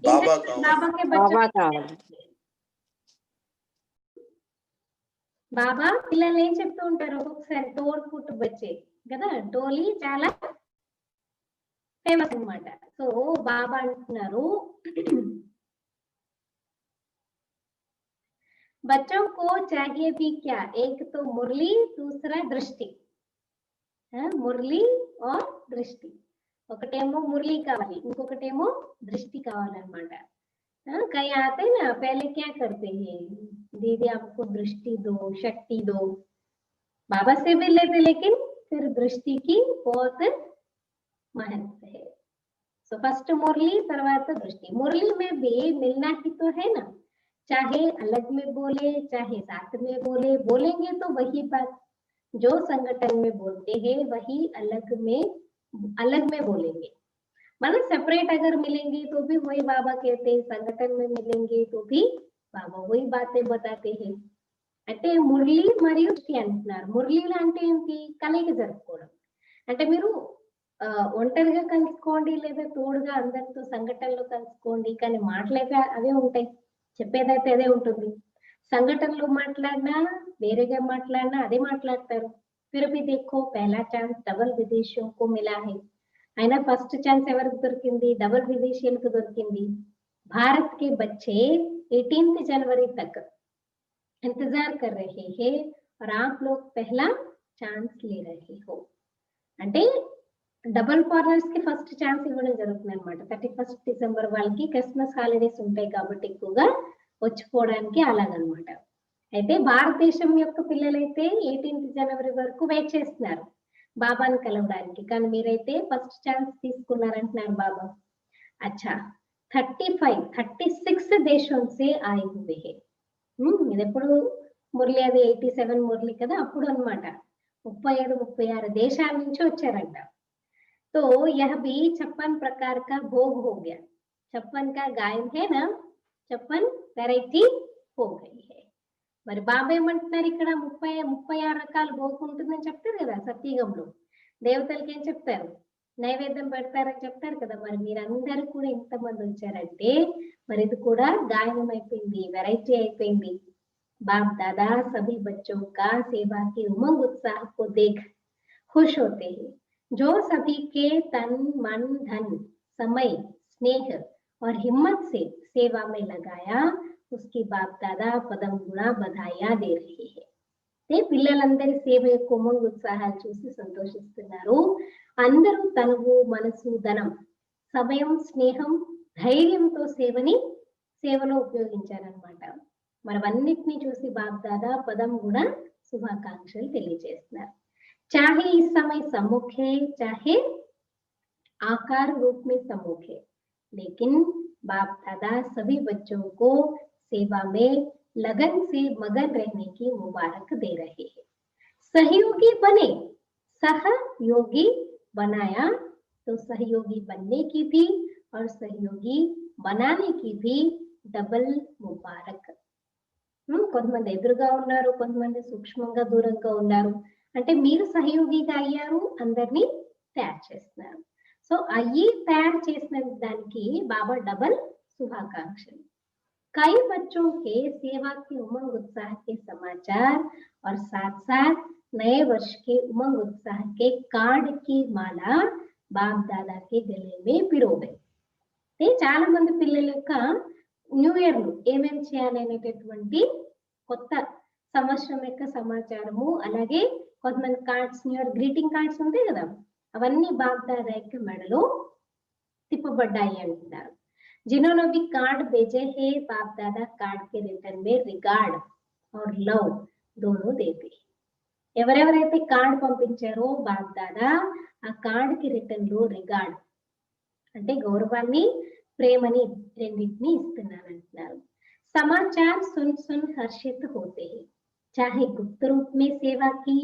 బాబా కావాలి. బాబా పిల్లలు ఏం చెప్తూ ఉంటారు ఒక్కొక్కసారి, తోడు పుట్టు బచ్చే కదా, టోలీ చాలా ఫేమస్ అన్నమాట. సో బాబా అంటున్నారు, बच्चों को चाहिए भी क्या? एक तो मुरली, दूसरा दृष्टि. मुरली और दृष्टि. ఒకటేమో మురళి కావాలి, ఇంకొకటేమో దృష్టి కావాలన్నమాట. कहीं आते ना पहले क्या करते हैं, दीदी आपको दृष्टि दो, शक्ति दो. बाबा से भी लेते, लेकिन फिर दृष्टि की बहुत महत्व है. सो फर्स्ट मुरली, తర్వాత दृष्टि. मुरली में भी मिलना ही तो है ना, चाहे अलग में बोले चाहे साथ में बोले, बोलेंगे तो वही बात. जो संगठन में बोलते हैं वही अलग में बोलेंगे. मतलब सेपरेट अगर मिलेंगे तो भी वही बाबा कहते हैं, संगठन में मिलेंगे तो भी बाबा वही बातें बताते हैं. అంటే మురళి మరియు దృష్టి అంటున్నారు. మురళిలు అంటే ఏంటి? కలయిక జరుపుకోవడం. అంటే మీరు ఒంటరిగా కలుసుకోండి లేదా తోడుగా అందరితో సంఘటనలో కలుసుకోండి, కానీ మాటలైతే అవే ఉంటాయి, చెప్పేదైతే అదే ఉంటుంది. సంఘటనలో మాట్లాడినా వేరేగా మాట్లాడినా అదే మాట్లాడతారు. फिर भी देखो पहला चांस डबल विदेशियों को मिला है. అయినా ఫస్ట్ ఛాన్స్ ఎవరికి దొరికింది? డబుల్ విదేశీయులకు దొరికింది. భారత్ के बच्चे 18 जनवरी तक इंतजार कर रहे हैं और आप लोग पहला चांस ले रहे हो. అంటే డబుల్ ఫారినర్స్ కి ఫస్ట్ ఛాన్స్ ఇవ్వడం జరుగుతుంది అనమాట. 31 డిసెంబర్ వాళ్ళకి క్రిస్మస్ హాలిడేస్ ఉంటాయి కాబట్టి ఎక్కువగా వచ్చిపోవడానికి అలాగనమాట. అయితే భారతదేశం యొక్క పిల్లలైతే 18 జనవరి వరకు వెయిట్ చేస్తున్నారు బాబాని కలవడానికి, కానీ మీరైతే ఫస్ట్ ఛాన్స్ తీసుకున్నారంటున్నారు బాబా. అచ్చా 36 దేశం సే ఆए हुए हैं. ఇది ఎప్పుడు మురళి? అది 87 మురళి కదా, అప్పుడు అనమాట. 37-36 దేశాల నుంచి వచ్చారంట. तो यह भी 56 प्रकार का भोग हो गया. 56 का गायन है ना, 56 వెరైటీ हो गई है. మరి బాబా ఏమంటున్నారు ఇక్కడ? 36 రకాల భోగం ఉంటుందని చెప్తారు కదా సత్యయుగంలో. దేవతలకి ఏం చెప్తారు? నైవేద్యం పెడతారని చెప్తారు కదా. మరి మీరందరూ కూడా ఇంతమంది వచ్చారంటే మరి ఇది కూడా గాయనం అయిపోయింది, వెరైటీ అయిపోయింది. బాప్ దాదా सभी बच्चों का सेवा की उमंग उत्साह को देख खुश होते हैं. जो सभी के तन मन धन समय स्नेह और हिम्मत से सेवा में लगाया, उसकी बाप दादा पदम गुणा बधाइयां दे रहे हैं. పిల్లలందరి సేవ యొక్క ఉమంగ ఉత్సాహాలు చూసి సంతోషిస్తున్నారు. అందరూ తనువు మనసు ధనం సమయం స్నేహం ధైర్యంతో సేవలో ఉపయోగించారనమాట. మరవన్నిటిని చూసి బాప్ దాదా పదం కూడా శుభాకాంక్షలు తెలియజేస్తున్నారు. चाहे इस समय सम्मुख है चाहे आकार रूप में सम्मुख है, लेकिन बाप दादा सभी बच्चों को सेवा में लगन से मगन रहने की मुबारक दे रहे हैं. सहयोगी बने, सहयोगी बनाया तो सहयोगी बनने की भी और सहयोगी बनाने की भी डबल मुबारक. కొంతమంది ఎదురుగా ఉన్నారు, కొంతమంది సూక్ష్మంగా దూరంగా ఉన్నారు. అంటే మీరు సహయోగిగా అయ్యారు, అందరినీ తయారు చేస్తున్నారు. సో అయ్యి తయారు చేసిన దానికి బాబా డబల్ శుభాకాంక్షలు. कई बच्चों के सेवा के उमंग उत्साह के समाचार और साथ साथ नए वर्ष के उमंग उत्साह के कार्ड की माला బాప్ దాదా के गले में पिरोगे। చాలా మంది పిల్లల యొక్క న్యూ ఇయర్ ను ఏమేమి చేయాలనేటటువంటి కొత్త సంవత్సరం యొక్క సమాచారము, అలాగే కొంతమంది cards, new year greeting cards ఉంటాయి కదా, అవన్నీ బాప్ దాదా యొక్క మెడలో తిప్పబడ్డాయి అంటున్నారు। जिन्होंने भी कार्ड भेजे हैं बाप दादा कार्ड के रिटर्न में रिगार्ड और लव दोनों देते हैं। ఎవరెవరైతే కార్డ్ పంపించారో బాప్ దాదా ఆ కార్డ్ కి రిటర్న్ లో రిగార్డ్ అంటే గౌరవాన్ని, ప్రేమని రెండింటిని ఇస్తున్నానంటున్నారు। समाचार सुन सुन हर्षित होते हैं, चाहे गुप्त रूप में सेवा की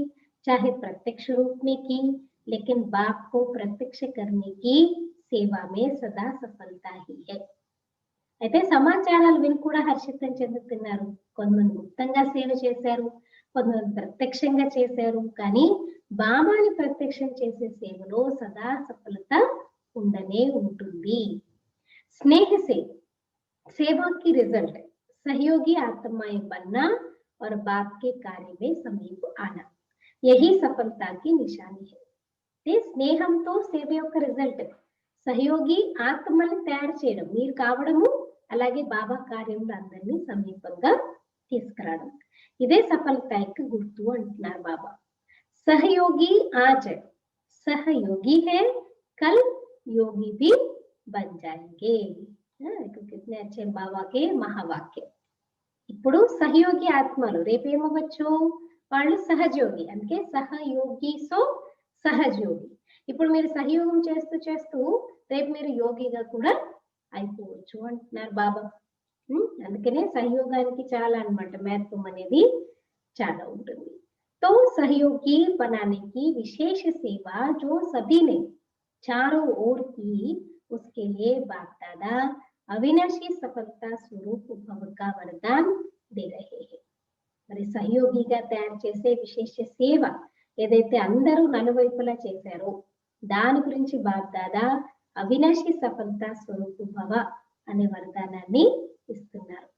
चाहे प्रत्यक्ष रूप में की, लेकिन बाप को प्रत्यक्ष करने की సేవా మే సదా సఫలత హీ హై। అయితే సమాచారాలు విని కూడా హర్షితం చెందుతున్నారు। కొంతమంది గుప్తంగా సేవ చేశారు, కొంతమంది ప్రత్యక్షంగా చేశారు, కానీ బాబాని ప్రత్యక్షం చేసే సేవలో సదా సఫలత ఉండనే ఉంటుంది। स्नेह से सेवा की रिजल्ट सहयोगी आत्माएं बनना और बाप के कार्य में समीप आना, यही सफलता की निशानी है। స్నేహంతో సేవ యొక్క రిజల్ట్ సహయోగి ఆత్మని తయారు చేయడం, మీరు కావడము, అలాగే బాబా కార్యంలో అందరినీ సమీపంగా తీసుకురావడం, ఇదే సఫలత యొక్క గుర్తు అంటున్నారు బాబా। सहयोगी आज सहयोगी है, कल योगी भी बन जाएंगे। कितने अच्छे बाबा के महावाक्य। ఇప్పుడు సహయోగి ఆత్మలు రేపేమవచ్చు, వాళ్ళు సహజయోగి, అందుకే సహయోగి సో సహజయోగి। ఇప్పుడు మీరు సహయోగం చేస్తూ చేస్తూ రేపు మీరు యోగిగా కూడా అయిపోవచ్చు అంటున్నారు బాబా। అందుకనే సహయోగానికి చాలా అన్నమాట महत्व అనేది చాలా ఉంటుంది। तो सहयोगी बनाने की विशेष सेवा जो सभी ने चारों ओर की, उसके लिए बाप दादा अविनाशी सफलता स्वरूप भव का वरदान दे रहे हैं। మరి సహయోగిగా తయారు చేసే విశేష సేవ ఏదైతే అందరూ నలువైపులా చేశారో దాని గురించి బాప్ దాదా అవినాశి సఫలత స్వరూప్ భవ అనే వరదానాన్ని ఇస్తున్నారు।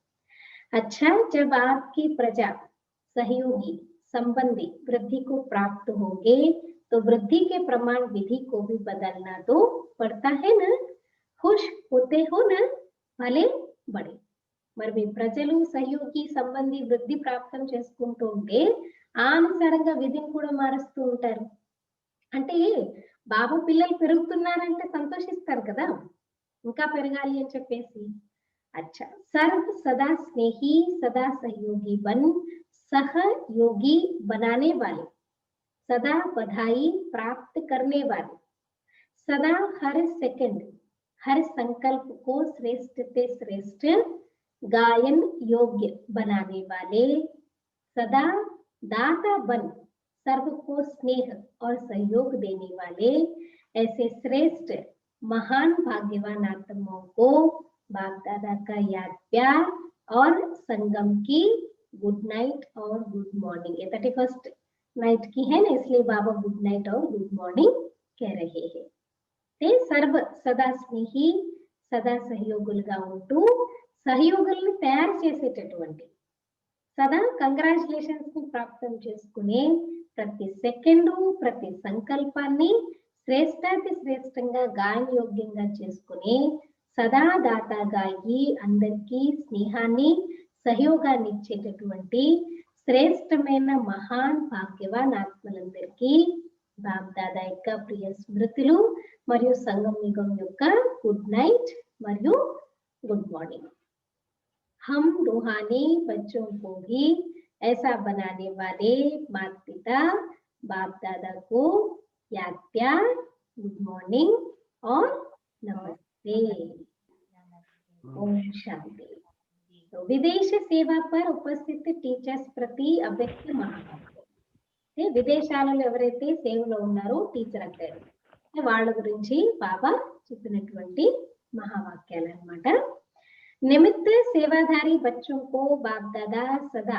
अच्छा जब आपकी प्रजा सहयोगी संबंधी वृद्धि को प्राप्त होंगे तो वृद्धि के प्रमाण विधि को भी बदलना तो पड़ता है ना। खुश होते हो ना, भले बड़े। మరి మీ ప్రజలు సహయోగి సంబంధి వృద్ధి ప్రాప్తం చేసుకుంటూ ఉంటే అనుసారంగా విధిని కూడా మారుస్తూ ఉంటారు। అంటే బాబా పిల్లలు పెరుగుతున్నారంటే సంతోషిస్తారు కదా, ఇంకా పెరగాలి అని చెప్పేసి। अच्छा सर्व सदा स्नेही सदा सहयोगी बन सहयोगी बनाने वाले, सदा बधाई प्राप्त करने वाले, सदा हर सेकंड हर संकल्प को श्रेष्ठ से श्रेष्ठ गायन योग्य बनाने वाले, सदा दाता बन सर्व को स्नेह और सहयोग देने वाले, ऐसे श्रेष्ठ महान भाग्यवान आत्माओं को बाप दादा का याद प्यार और संगम की गुड नाइट और गुड मॉर्निंग, ये 31st नाइट की है ना, इसलिए बाबा गुड नाइट और गुड मॉर्निंग कह रहे हैं। ते सर्व सदा स्नेही సదా సహయోగులుగా ఉంటూ సహయోగుల్ని తయారు చేసేటటువంటి, సదా కంగ్రాచులేషన్స్ ని ప్రాప్తం చేసుకునే ప్రతి సెకండు ప్రతి సంకల్పాన్ని శ్రేష్టాతి శ్రేష్టంగా గాయనయోగ్యంగా చేసుకుని సదా దాతాగా అయ్యి అందరికీ స్నేహాన్ని సహయోగాన్ని ఇచ్చేటటువంటి శ్రేష్టమైన మహాన్ భాగ్యవాన్ ఆత్మలందరికీ బాప్ దాదా యొక్క ప్రియ స్మృతులు మరియు సంగం యుగం యొక్క గుడ్ నైట్ మరియు गुड मॉर्निंग। हम रूहानी बच्चों को भी ऐसा बनाने वाले माता पिता बाप दादा को याद प्यार, गुड मॉर्निंग और नमस्ते। ओम शांति। तो विदेश सेवा पर उपस्थित टीचर्स प्रति अव्यक्त महावाक्य, విదేశాలలో ఎవరైతే సేవలో ఉన్నారో టీచర్ అంటారు, వాళ్ళ గురించి బాబా చెప్పినటువంటి महावाक्याल अन्नमाट। निमित्त सेवाधारी बच्चों को बाप दादा सदा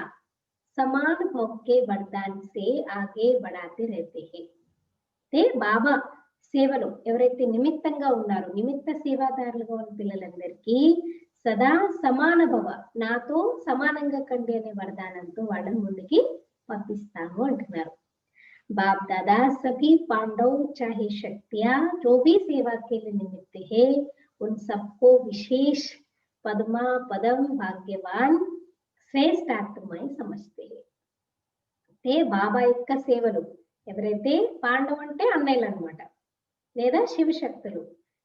समान भोग के वरदान से आगे बढ़ाते रहते हैं। ते बाबा సేవలో ఎవరైతే నిమిత్తంగా ఉన్నారో నిమిత్త సేవాదారులుగా ఉన్న పిల్లలందరికీ సదా సమాన భవ, నాతో సమానంగా కండి అనే వరదానంతో వాళ్ళని ముందుకి పంపిస్తాను అంటున్నారు. बाप दादा सभी पांडव चाहे शक्तियां जो भी सेवा के लिए निमित्त है उन सबको विशेष पद्मा पदम भाग्यवान శ్రేష్ఠ ఆత్మని సమਝతే అంటే బాబా యొక్క సేవలు ఎవరైతే పాండవ అంటే అన్నయ్యలు అనమాట, లేదా శివశక్తులు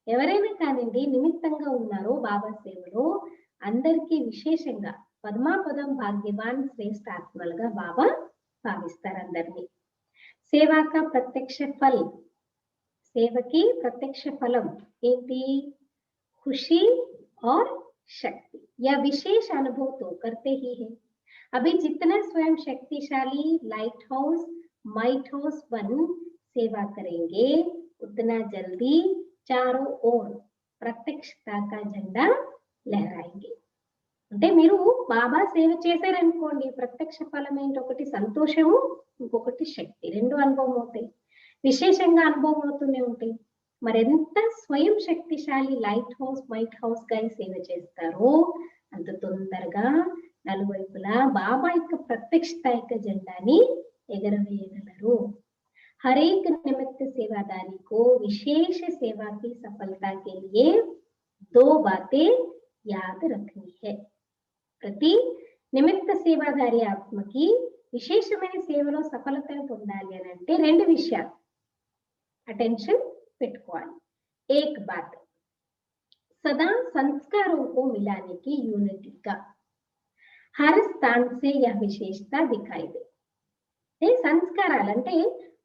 ఎవరైనా కానివ్వండి నిమిత్తంగా ఉన్నారో బాబా సేవలో అందరికీ విశేషంగా పద్మాపదం భాగ్యవాన్ శ్రేష్ఠ ఆత్మలుగా బాబా భావిస్తారు అందరినీ. सेवा का प्रत्यक्ष फल, सेवा की प्रत्यक्ष फलम ఏంటి? खुशी और शक्ति, यह विशेष अनुभव तो करते ही है. अभी जितना स्वयं शक्तिशाली लाइट हाउस माइट हाउस बन सेवा करेंगे उतना जल्दी चारों ओर प्रत्यक्षता का झंडा लहराएंगे. అంటే మీరు బాబా సేవ చేశారనుకోండి, ప్రత్యక్ష ఫలం ఏంటి? ఒకటి సంతోషము, ఇంకొకటి శక్తి, రెండు అనుభవం అవుతాయి, విశేషంగా అనుభవం అవుతూనే ఉంటాయి. మరి ఎంత స్వయం శక్తిశాలి లైట్ హౌస్ మైట్ హౌస్ గా సేవ చేస్తారో అంత తొందరగా నలువైపులా బాబా యొక్క ప్రత్యక్షత యొక్క జెండాని ఎగరవేయగలరు. हरेक निमित्त सेवादारी को विशेष सेवा की सफलता के लिए दो बातें याद रखनी है. ప్రతి నిమిత్త సేవాదారి ఆత్మకి విశేషమైన సేవలో సఫలతను పొందాలి అని అంటే రెండు విషయాలు అటెన్షన్ పెట్టుకోవాలి. एक बात सदा संस्कारों को मिलाने की यूनिटी का हर स्थान से यह विशेषता दिखाई दे. సంస్కారాలంటే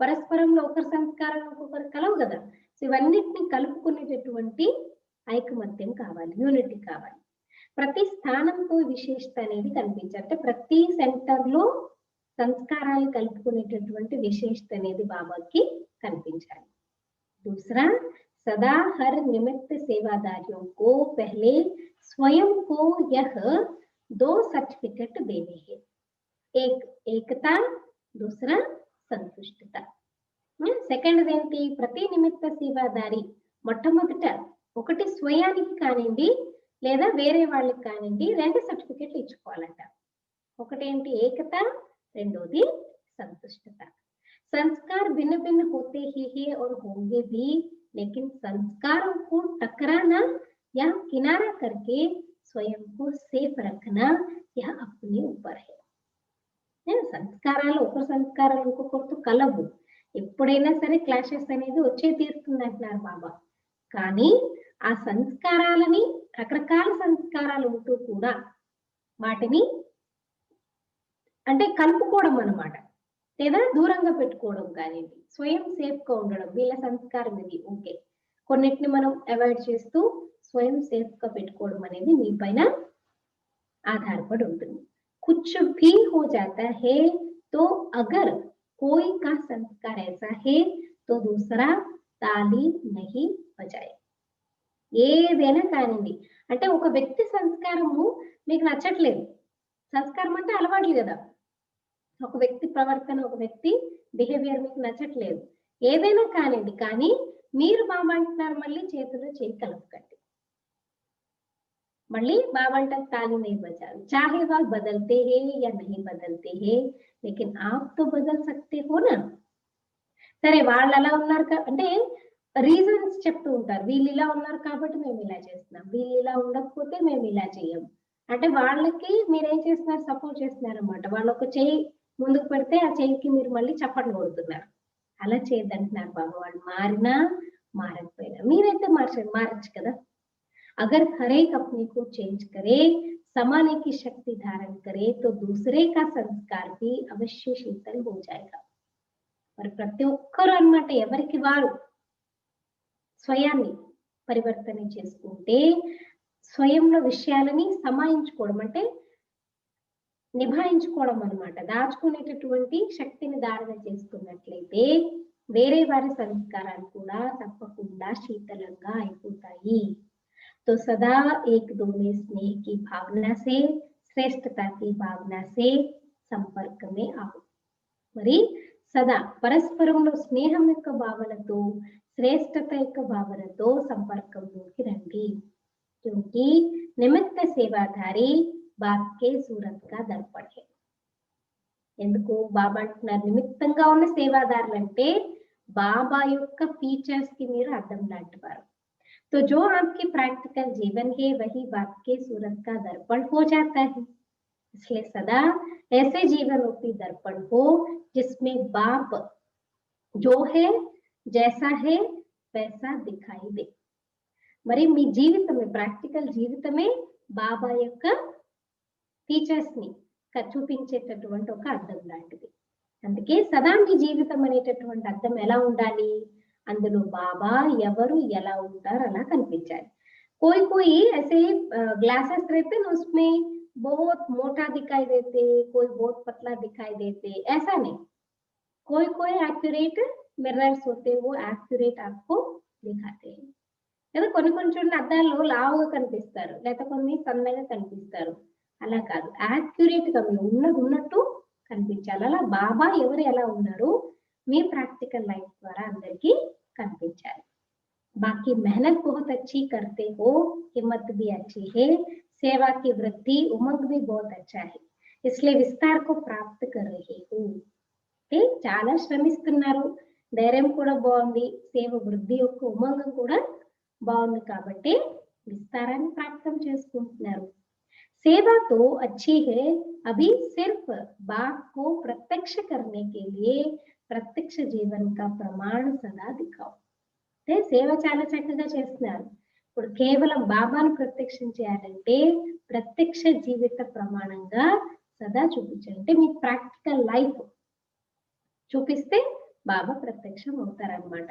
పరస్పరంలో ఒకరి సంస్కారాలు ఒక్కొక్కరు కలవు కదా, సో ఇవన్నిటిని కలుపుకునేటటువంటి ఐకమత్యం కావాలి, యూనిటీ కావాలి. ప్రతి స్థానంతో విశేషత అనేది కనిపించాలి, అంటే ప్రతి సెంటర్ లో సంస్కారాలు కలుపుకునేటటువంటి విశేషత అనేది బాబాకి కనిపించాలి. दूसरा सदा हर निमित्त सेवादारियों को पहले स्वयं को यह दो सर्टिफिकेट देने हैं, एक एकता दूसरा సంతుష్టత. సెకండ్ ఏంటి? ప్రతి నిమిత్త సేవాదారి మొట్టమొదట ఒకటి స్వయానికి కానివ్వండి లేదా వేరే వాళ్ళకి కానివ్వండి రెండు సర్టిఫికెట్లు ఇచ్చుకోవాలంట. ఒకటేంటి? ఏకత, రెండోది సంతుష్టత. संस्कार भिन्न भिन्न होते ही है और होंगे भी, लेकिन संस्कारों को टकराना या किनारा करके स्वयं को सेफ रखना यह अपने ऊपर है. సంస్కారాలు ఒకరి సంస్కారాలు ఇంకొకరితో కలవు, ఎప్పుడైనా సరే క్లాషెస్ అనేది వచ్చే తీరుతుంది అంటున్నారు బాబా. కానీ ఆ సంస్కారాలని రకరకాల సంస్కారాలు ఉంటూ కూడా వాటిని అంటే కలుపుకోవడం అన్నమాట, లేదా దూరంగా పెట్టుకోవడం కానివ్వండి, స్వయం సేఫ్ గా ఉండడం. వీళ్ళ సంస్కారం ఇది ఓకే, కొన్నిటిని మనం అవాయిడ్ చేస్తూ స్వయం సేఫ్ గా పెట్టుకోవడం అనేది మీ పైన ఆధారపడి ఉంటుంది. कुछ भी हो जाता है तो अगर कोई का संस्कार ऐसा है तो दूसरा ताली नहीं बजाए. ఏదైనా కానివ్వండి, అంటే ఒక వ్యక్తి సంస్కారము మీకు నచ్చట్లేదు, సంస్కారం అంటే అలవాట్లు కదా, ఒక వ్యక్తి ప్రవర్తన ఒక వ్యక్తి బిహేవియర్ మీకు నచ్చట్లేదు, ఏదైనా కానివ్వండి, కానీ మీరు బాబా అంటున్నారు మళ్ళీ చేతిలో చేయి కలపకండి, మళ్ళీ బాబా అంటారు తాళి नहीं बजाओ, चाहे वह बदलते हैं या नहीं बदलते हैं लेकिन आप तो बदल सकते हो ना. సరే వాళ్ళు అలా ఉన్నారు అంటే రీజన్స్ చెప్తూ ఉంటారు, వీళ్ళు ఇలా ఉన్నారు కాబట్టి మేము ఇలా చేస్తున్నాం, వీళ్ళు ఇలా ఉండకపోతే మేము ఇలా చేయము అంటే వాళ్ళకి మీరేం చేస్తున్నారు? సపోర్ట్ చేస్తున్నారు అన్నమాట. వాళ్ళు ఒక చేయి ముందుకు పెడితే ఆ చేయికి మీరు మళ్ళీ చప్పట్లు కొడుతున్నారు. అలా చేయద్దంటున్నారు బాబా. వాళ్ళు మారినా మారకపోయినా మీరైతే మారచ్చు కదా. अगर हर एक अपने को चेंज करे, समाने की शक्ति धारण करे तो दूसरे का संस्कार भी अवश्य शीतल हो जाएगा. మరి ప్రతి ఒక్కరు అన్నమాట ఎవరికి వారు స్వయాన్ని పరివర్తన చేసుకుంటే, స్వయంలో విషయాలని సమాయించుకోవడం అంటే నిభాయించుకోవడం అన్నమాట, దాచుకునేటటువంటి శక్తిని ధారణ చేసుకున్నట్లయితే వేరే వారి సంస్కారాలు కూడా తప్పకుండా శీతలంగా అయిపోతాయి. तो सदा एक दो में स्नेह की भावना से, श्रेष्ठता की भावना से संपर्क में आओ. మరి సదా పరస్పరంలో స్నేహం యొక్క భావనతో, శ్రేష్టత యొక్క భావనతో సంపర్కంలోకి రండి. क्योंकि నిమిత్త సేవాధారి బాబ్ కే సూరత్ కా దర్పణ హై. ఎందుకు బాబా అంటున్నారు నిమిత్తంగా ఉన్న సేవాదారులు అంటే బాబా యొక్క ఫీచర్స్ కి మీరు అర్థం లాంటివారు. तो जो आपके प्रैक्टिकल जीवन है वही बाप के सूरत का दर्पण हो जाता है. इसलिए सदा ऐसे जीवन रूपी दर्पण हो जिसमें बाप जो है जैसा है वैसा दिखाई दे. మరి మీ జీవితమే ప్రాక్టికల్ జీవితమే బాబా యొక్క ఫీచర్స్ ని చూపించేటటువంటి ఒక అద్దం లాంటిది. అందుకే సదా మీ జీవితం అనేటటువంటి అద్దం ఎలా ఉండాలి, అందులో బాబా ఎవరు ఎలా ఉంటారు అలా కనిపించాలి. कोई कोई ऐसे ग्लासेस रहते हैं उसमें बहुत मोटा दिखाई देते, कोई बहुत पतला दिखाई देते, ऐसा नहीं. कोई कोई एक्यूरेट मिरर्स होते वो एक्यूरेट आपको दिखाते हैं కదా. కొన్ని కొన్ని చూడండి అద్దాల్లో లావుగా కనిపిస్తారు లేదా కొన్ని సన్నగా కనిపిస్తారు, అలా కాదు, యాక్యురేట్ గా మీరు ఉన్నది ఉన్నట్టు కనిపించాలి. అలా బాబా ఎవరు ఎలా ఉన్నారు మీ ప్రాక్టికల్ లైఫ్ ద్వారా అందరికీ కనిపించాలి. बाकी मेहनत बहुत अच्छी करते हो, हिम्मत भी अच्छी है, सेवा की वृद्धि उमंग भी बहुत अच्छा है, इसलिए विस्तार को प्राप्त कर रहे हो. చాలా శ్రమిస్తున్నారు, ధైర్యం కూడా బాగుంది, సేవ వృద్ధి యొక్క ఉమంగం కూడా బాగుంది కాబట్టి విస్తారాన్ని ప్రాప్తం చేసుకుంటున్నారు. सेवा तो अच्छी है, अभी सिर्फ बाप को प्रत्यक्ष करने के लिए प्रत्यक्ष जीवन का प्रमाण सदा दिखाओ. సేవ చాలా చక్కగా చేస్తున్నారు, ఇప్పుడు కేవలం బాబాను ప్రత్యక్షం చేయాలంటే ప్రత్యక్ష జీవిత ప్రమాణంగా సదా చూపించాలి. అంటే మీ ప్రాక్టికల్ లైఫ్ చూపిస్తే బాబా ప్రత్యక్షం అవుతారన్నమాట.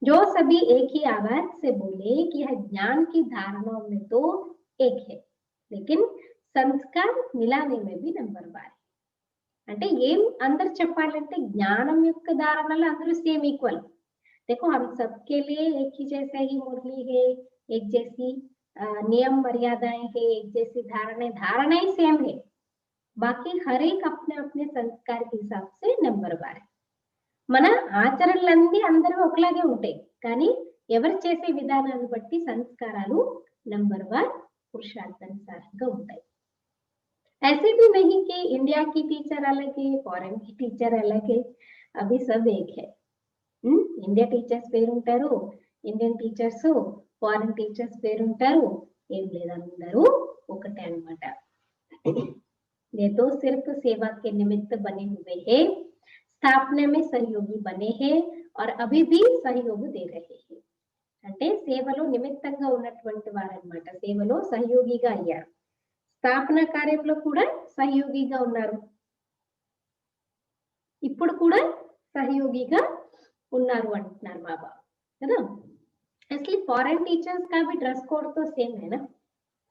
जो सभी एक ही आवाज से बोले कि यह ज्ञान की धारणाओं में तो एक है, लेकिन संस्कार मिलाने में भी नंबर 1. అంటే ఏం అందరు చెప్పాలంటే జ్ఞానం యొక్క ధారణలు అందరూ సేమ్ ఈక్వల్. देखो हम सबके लिए एक ही जैसा ही मुरली है, एक जैसी नियम मर्यादाएं है, एक जैसी धारणाएं सेम है. बाकी हर एक अपने अपने संस्कार के हिसाब से नंबर 1 है. మన ఆచరణలన్నీ అందరూ ఒకలాగే ఉంటాయి, కానీ ఎవరు చేసే విధానాన్ని బట్టి సంస్కారాలు నంబర్ 1 పురుషార్థానుసారంగా ఉంటాయి. ऐसे भी नहीं कि इंडिया की टीचर अलग है, फॉरेन की टीचर अलग है, अभी सब एक है. ఇండియా టీచర్స్ పేరు ఉంటారు, ఇండియన్ టీచర్స్, ఫారెన్ టీచర్స్ పేరు ఉంటారు, ఏం లేదు అందరూ ఒకటే అన్నమాట. ये तो सिर्फ सेवा के निमित्त बने हुए हैं, स्थापना में सहयोगी बने हैं और अभी भी सहयोग दे रहे हैं. అంటే సేవలో నిమిత్తంగా ఉన్నటువంటి వారన్నమాట, సేవలో సహయోగిగా అయ్యారు, స్థాపన కార్యంలో కూడా సహయోగిగా ఉన్నారు, ఇప్పుడు కూడా సహయోగిగా ఉన్నారు అంటున్నారు బాబా కదా. इसलिए फॉरेन टीचर्स का भी ड्रेस कोड तो सेम है ना,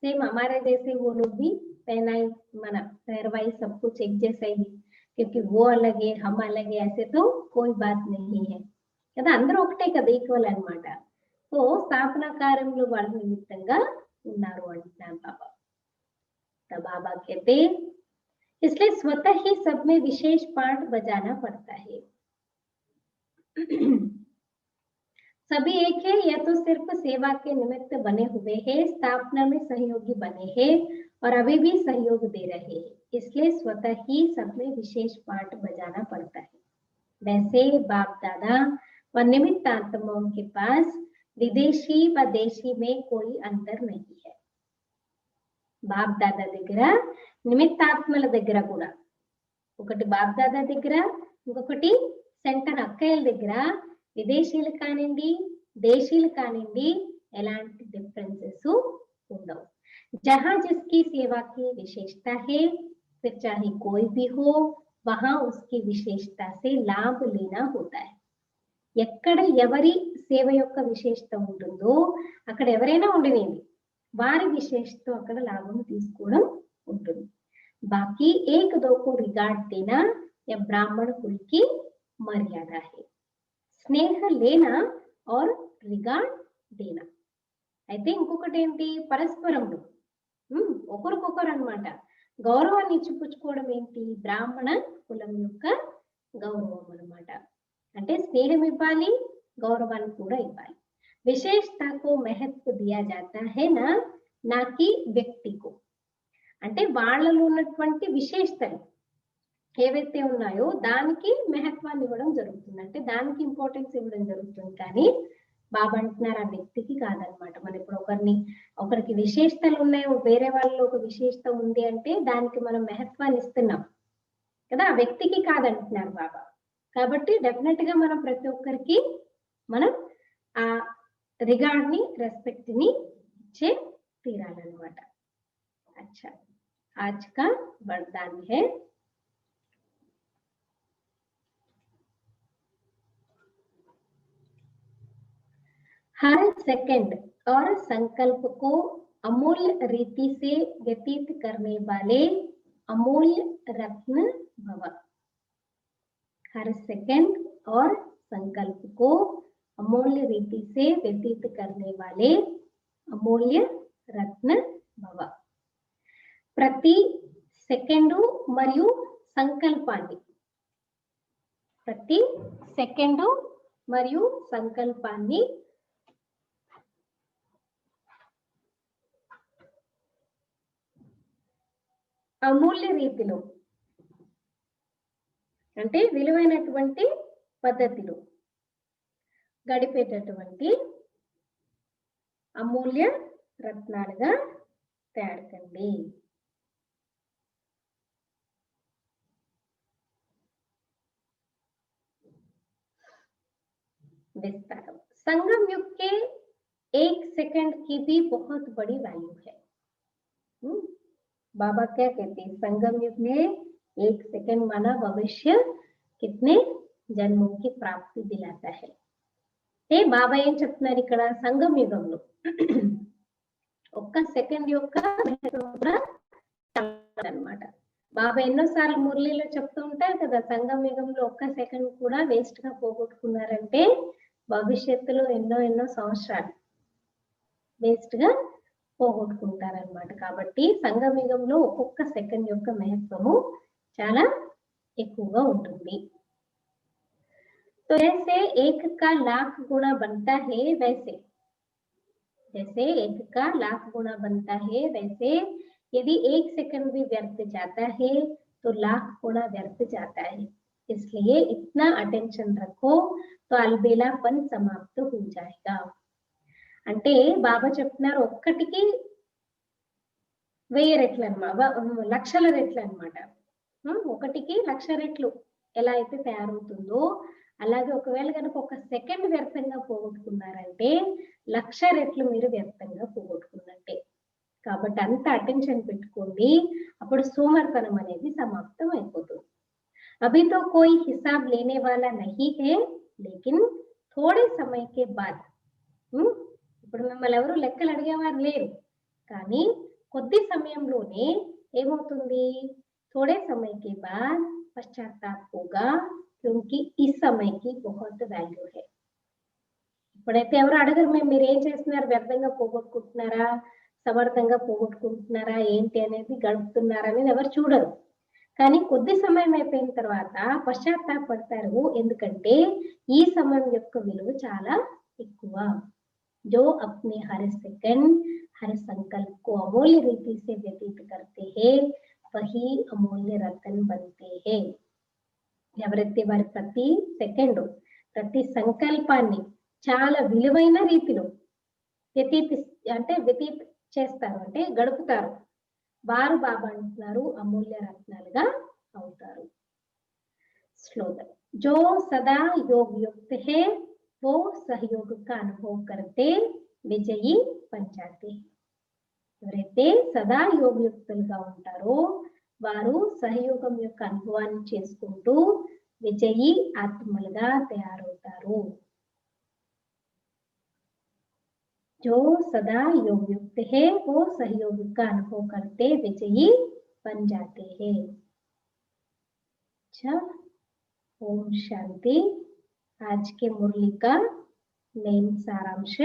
सेम हमारे जैसे वो लोग भी पहनाई मना पहरवाई सब कुछ एक जैसा ही, क्योंकि वो अलग है हम अलग है ऐसे तो कोई बात नहीं है కదా, అందరూ ఒకటే కదా, ఈక్వల్ అన్నమాట. సో స్థాపన కార్యంలో వాళ్ళ నిమిత్తంగా ఉన్నారు అంటున్నారు బాబా. बाबा कहते इसलिए स्वतः ही सब में विशेष पाठ बजाना पड़ता है. सभी एक है, यह तो सिर्फ सेवा के निमित्त बने हुए हैं, स्थापना में सहयोगी बने हैं और अभी भी सहयोग दे रहे हैं, इसलिए स्वतः ही सब में विशेष पाठ बजाना पड़ता है. वैसे बाप दादा व निमित्त आत्माओं के पास विदेशी व देशी में कोई अंतर नहीं है. బాప్ దాదా దగ్గర నిమిత్తాత్మల దగ్గర కూడా, ఒకటి బాప్ దాదా దగ్గర, ఇంకొకటి సెంటర్ అక్కయ్యల దగ్గర, విదేశీయులు కానివ్వండి దేశీయులు కానివ్వండి ఎలాంటి డిఫరెన్సెస్ ఉండవు. जहां जिसकी सेवा की विशेषता है, फिर चाहे कोई भी हो, वहां उसकी विशेषता से लाभ लेना होता है. ఎక్కడ ఎవరి సేవ యొక్క విశేషత ఉంటుందో అక్కడ ఎవరైనా ఉండనివ్వండి, వారి విశేషతో అక్కడ లాభం తీసుకోవడం ఉంటుంది. బాకీ ఏక్ దో కో రిగార్డ్ దేనా యా బ్రాహ్మణ కుల్ కి మర్యాద హై. స్నేహ లేనా और రిగార్డ్ దేనా. అయితే ఇంకొకటి ఏంటి, పరస్పరములు ఒకరికొకరు అన్నమాట గౌరవాన్ని ఇచ్చిపుచ్చుకోవడం ఏంటి, బ్రాహ్మణ కులం యొక్క గౌరవం అన్నమాట. అంటే స్నేహం ఇవ్వాలి, గౌరవాన్ని కూడా ఇవ్వాలి. विशेषता को महत्व दिया जाता है ना, నా కి వ్యక్తి को అంటే వాళ్ళలో ఉన్నటువంటి విశేషతలు ఏవైతే ఉన్నాయో దానికి మహత్వాన్ని ఇవ్వడం జరుగుతుంది, అంటే దానికి ఇంపార్టెన్స్ ఇవ్వడం జరుగుతుంది. కానీ బాబా అంటున్నారు ఆ వ్యక్తికి కాదనమాట. మనం ఇప్పుడు ఒకరికి విశేషతలు ఉన్నాయో, వేరే వాళ్ళలో ఒక విశేషత ఉంది అంటే దానికి మనం మహత్వాన్ని ఇస్తున్నాం కదా, ఆ వ్యక్తికి కాదంటున్నారు బాబా. కాబట్టి డెఫినెట్ గా మనం ప్రతి ఒక్కరికి మనం ఆ రిగార్డ్ ని, రెస్పెక్ట్ ని ఇచ్చే తీరాలన్నమాట. अच्छा, आज का वरदान है हर सेकंड और संकल्प को अमूल्य रीति से व्यतीत करने वाले अमूल्य रत्न भव। हर सेकंड और संकल्प को अमूल्य रीति से व्यतीत करने वाले अमूल्य रत्न भव। ప్రతి సెకండు మరియు సంకల్పాన్ని, ప్రతి సెకండు మరియు సంకల్పాన్ని అమూల్య రీతిలో అంటే విలువైనటువంటి పద్ధతిలో గడిపేటటువంటి అమూల్య రత్నాలుగా తయారు కండి. विस्तार संगम युग के 1 सेकंड की भी बहुत बड़ी वैल्यू है। बाबा क्या कहते हैं, संगम युग में 1 सेकंड माना भविष्य कितने जन्मों की प्राप्ति दिलाता है। ఏ బాబా ఏం చెప్తున్నారు ఇక్కడ, సంగం యుగంలో ఒక్క సెకండ్ యొక్క అన్నమాట. బాబా ఎన్నోసార్లు మురళీలో చెప్తూ ఉంటారు కదా, సంగం యుగంలో ఒక్క సెకండ్ కూడా వేస్ట్ గా పోగొట్టుకున్నారంటే భవిష్యత్తులో ఎన్నో సంవత్సరాలు వేస్ట్ గా పోగొట్టుకుంటారనమాట. కాబట్టి సంగం యుగంలో ఒక్కొక్క సెకండ్ యొక్క మహత్వము చాలా ఎక్కువగా ఉంటుంది. तो जैसे 1 का लाख गुना बनता है वैसे, जैसे 1 का लाख गुना बनता है वैसे यदि 1 सेकंड भी व्यर्थ जाता है तो लाख गुना व्यर्थ जाता है। इसलिए इतना अटेंशन रखो तो अलबेलापन समाप्त हो जाएगा। అంటే బాబా చెప్తున్నారు ఒక్కటికి 1000 రెట్లు అన్నమాట, లక్షల రెట్లు అన్నమాట. ఒకటికి 1,00,000 రెట్లు ఎలా అయితే తయారవుతుందో అలాగే ఒకవేళ కనుక ఒక సెకండ్ వ్యర్థంగా పోగొట్టుకున్నారంటే 1,00,000 రెట్లు మీరు వ్యర్థంగా పోగొట్టుకున్నట్టే. కాబట్టి అంత అటెన్షన్ పెట్టుకోండి, అప్పుడు సోమర్పణం అనేది సమాప్తం అయిపోతుంది. अभी तो कोई हिसाब लेने वाला नहीं है लेकिन थोड़े समय के बाद, ఇప్పుడు మిమ్మల్ని ఎవరు లెక్కలు అడిగేవారు లేరు, కానీ కొద్ది సమయంలోనే ఏమవుతుంది, थोड़े समय के बाद पश्चाताप होगा क्योंकि इस समय की बहुत वैल्यू है। ఇప్పుడైతే ఎవరు అడగరు మీరు ఏం చేస్తున్నారు, వ్యర్థంగా పోగొట్టుకుంటున్నారా, సమర్థంగా పోగొట్టుకుంటున్నారా, ఏంటి అనేది గడుపుతున్నారా అనేది ఎవరు చూడరు. కానీ కొద్ది సమయం అయిపోయిన తర్వాత పశ్చాత్తాపడతారు, ఎందుకంటే ఈ సమయం యొక్క విలువ చాలా ఎక్కువ. जो अपने हर सेकंड हर संकल्प को अमूल्य रीति से व्यतीत करते हैं वही अमूल्य रत्न बनते हैं। ఎవరైతే వారి ప్రతి సెకండ్ ప్రతి సంకల్పాన్ని చాలా విలువైన రీతిలో వ్యతీత చేస్తారు అంటే గడుపుతారు, వారు బాబా అంటున్నారు అమూల్య రత్నాలుగా అవుతారు. స్లోగన్, जो सदा योग युक्त है वो सहयोग का अनुभव करते विजयी बन जाते। ఎవరైతే సదా యోగయుక్తులుగా ఉంటారో వారు సహయోగం యొక్క అనుభవాన్ని చేసుకుంటూ విజయీ ఆత్మలుగా తయారవుతారు. जो सदा योग युक्त है वो सहयोग का अनुभव करते विजयी बन जाते हैं। अच्छा, ओम शांति। आज के मुरली का मेन सारांश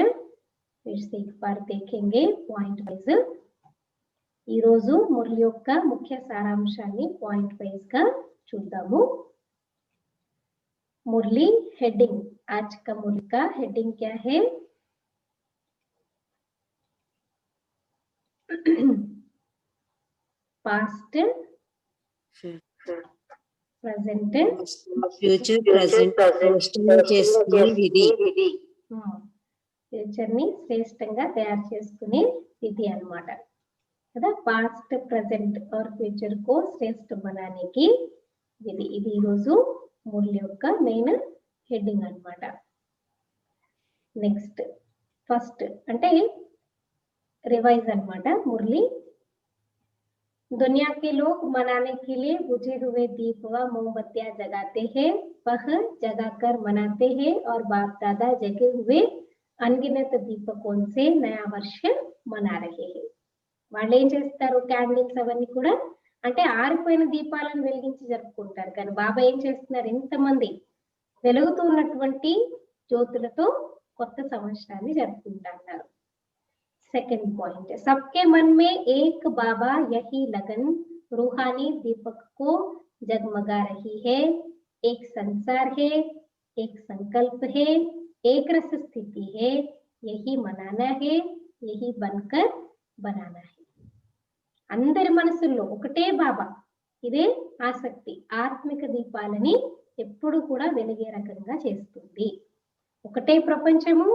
फिर से एक बार देखेंगे पॉइंट वाइज। ఈ రోజు మురళి యొక్క ముఖ్య సారాంశాన్ని పాయింట్ వైజ్ గా చూద్దాము. मुरली हेडिंग, आज का मुरली का हेडिंग क्या है, పాస్ట్, ప్రజెంట్, ఫ్యూచర్ ప్రెసెంట్ శ్రేష్టంగా చేసుకునే విధి. ఫ్యూచర్ ని శ్రేష్టంగా తయారు చేసుకునే విధి అన్నమాట కదా. పాస్ట్, ప్రజెంట్ और ఫ్యూచర్ को శ్రేష్ట बनाने की విధి. ఇది ఈరోజు మురళి యొక్క మెయిన్ హెడ్డింగ్ అన్నమాట. నెక్స్ట్ ఫస్ట్ అంటే రివైజ్ అన్నమాట మురళి. दुनिया के लोग मनाने के लिए बुझे हुए दीप व मोमबत्तियां जगाते हैं, वह जगाकर मनाते हैं और बाप दादा जगे हुए अनगिनत दीपकों से नया वर्ष मना रहे हैं. వాళ్ళు ఏం చేస్తారు, క్యాండిల్స్ అవన్నీ కూడా అంటే ఆరిపోయిన దీపాలను వెలిగించి జరుపుకుంటారు. కానీ బాబా ఏం చేస్తున్నారు, ఎంతమంది వెలుగుతూ ఉన్నటువంటి జ్యోతులతో కొత్త సంవత్సరాన్ని జరుపుకుంటారు. सेकंड पॉइंट, सबके मन में एक बाबा यही लगन रूहानी दीपक को जगमगा रही है. एक संसार है, एक संकल्प है, एक रस स्थिति है. यही मनाना है, यही बनकर बनाना है. అందరి మనసుల్లో ఒకటే బాబా, ఇదే ఆసక్తి ఆత్మిక దీపాలని ఎప్పుడు కూడా వెలిగే రకంగా చేస్తుంది. ఒకటే ప్రపంచము,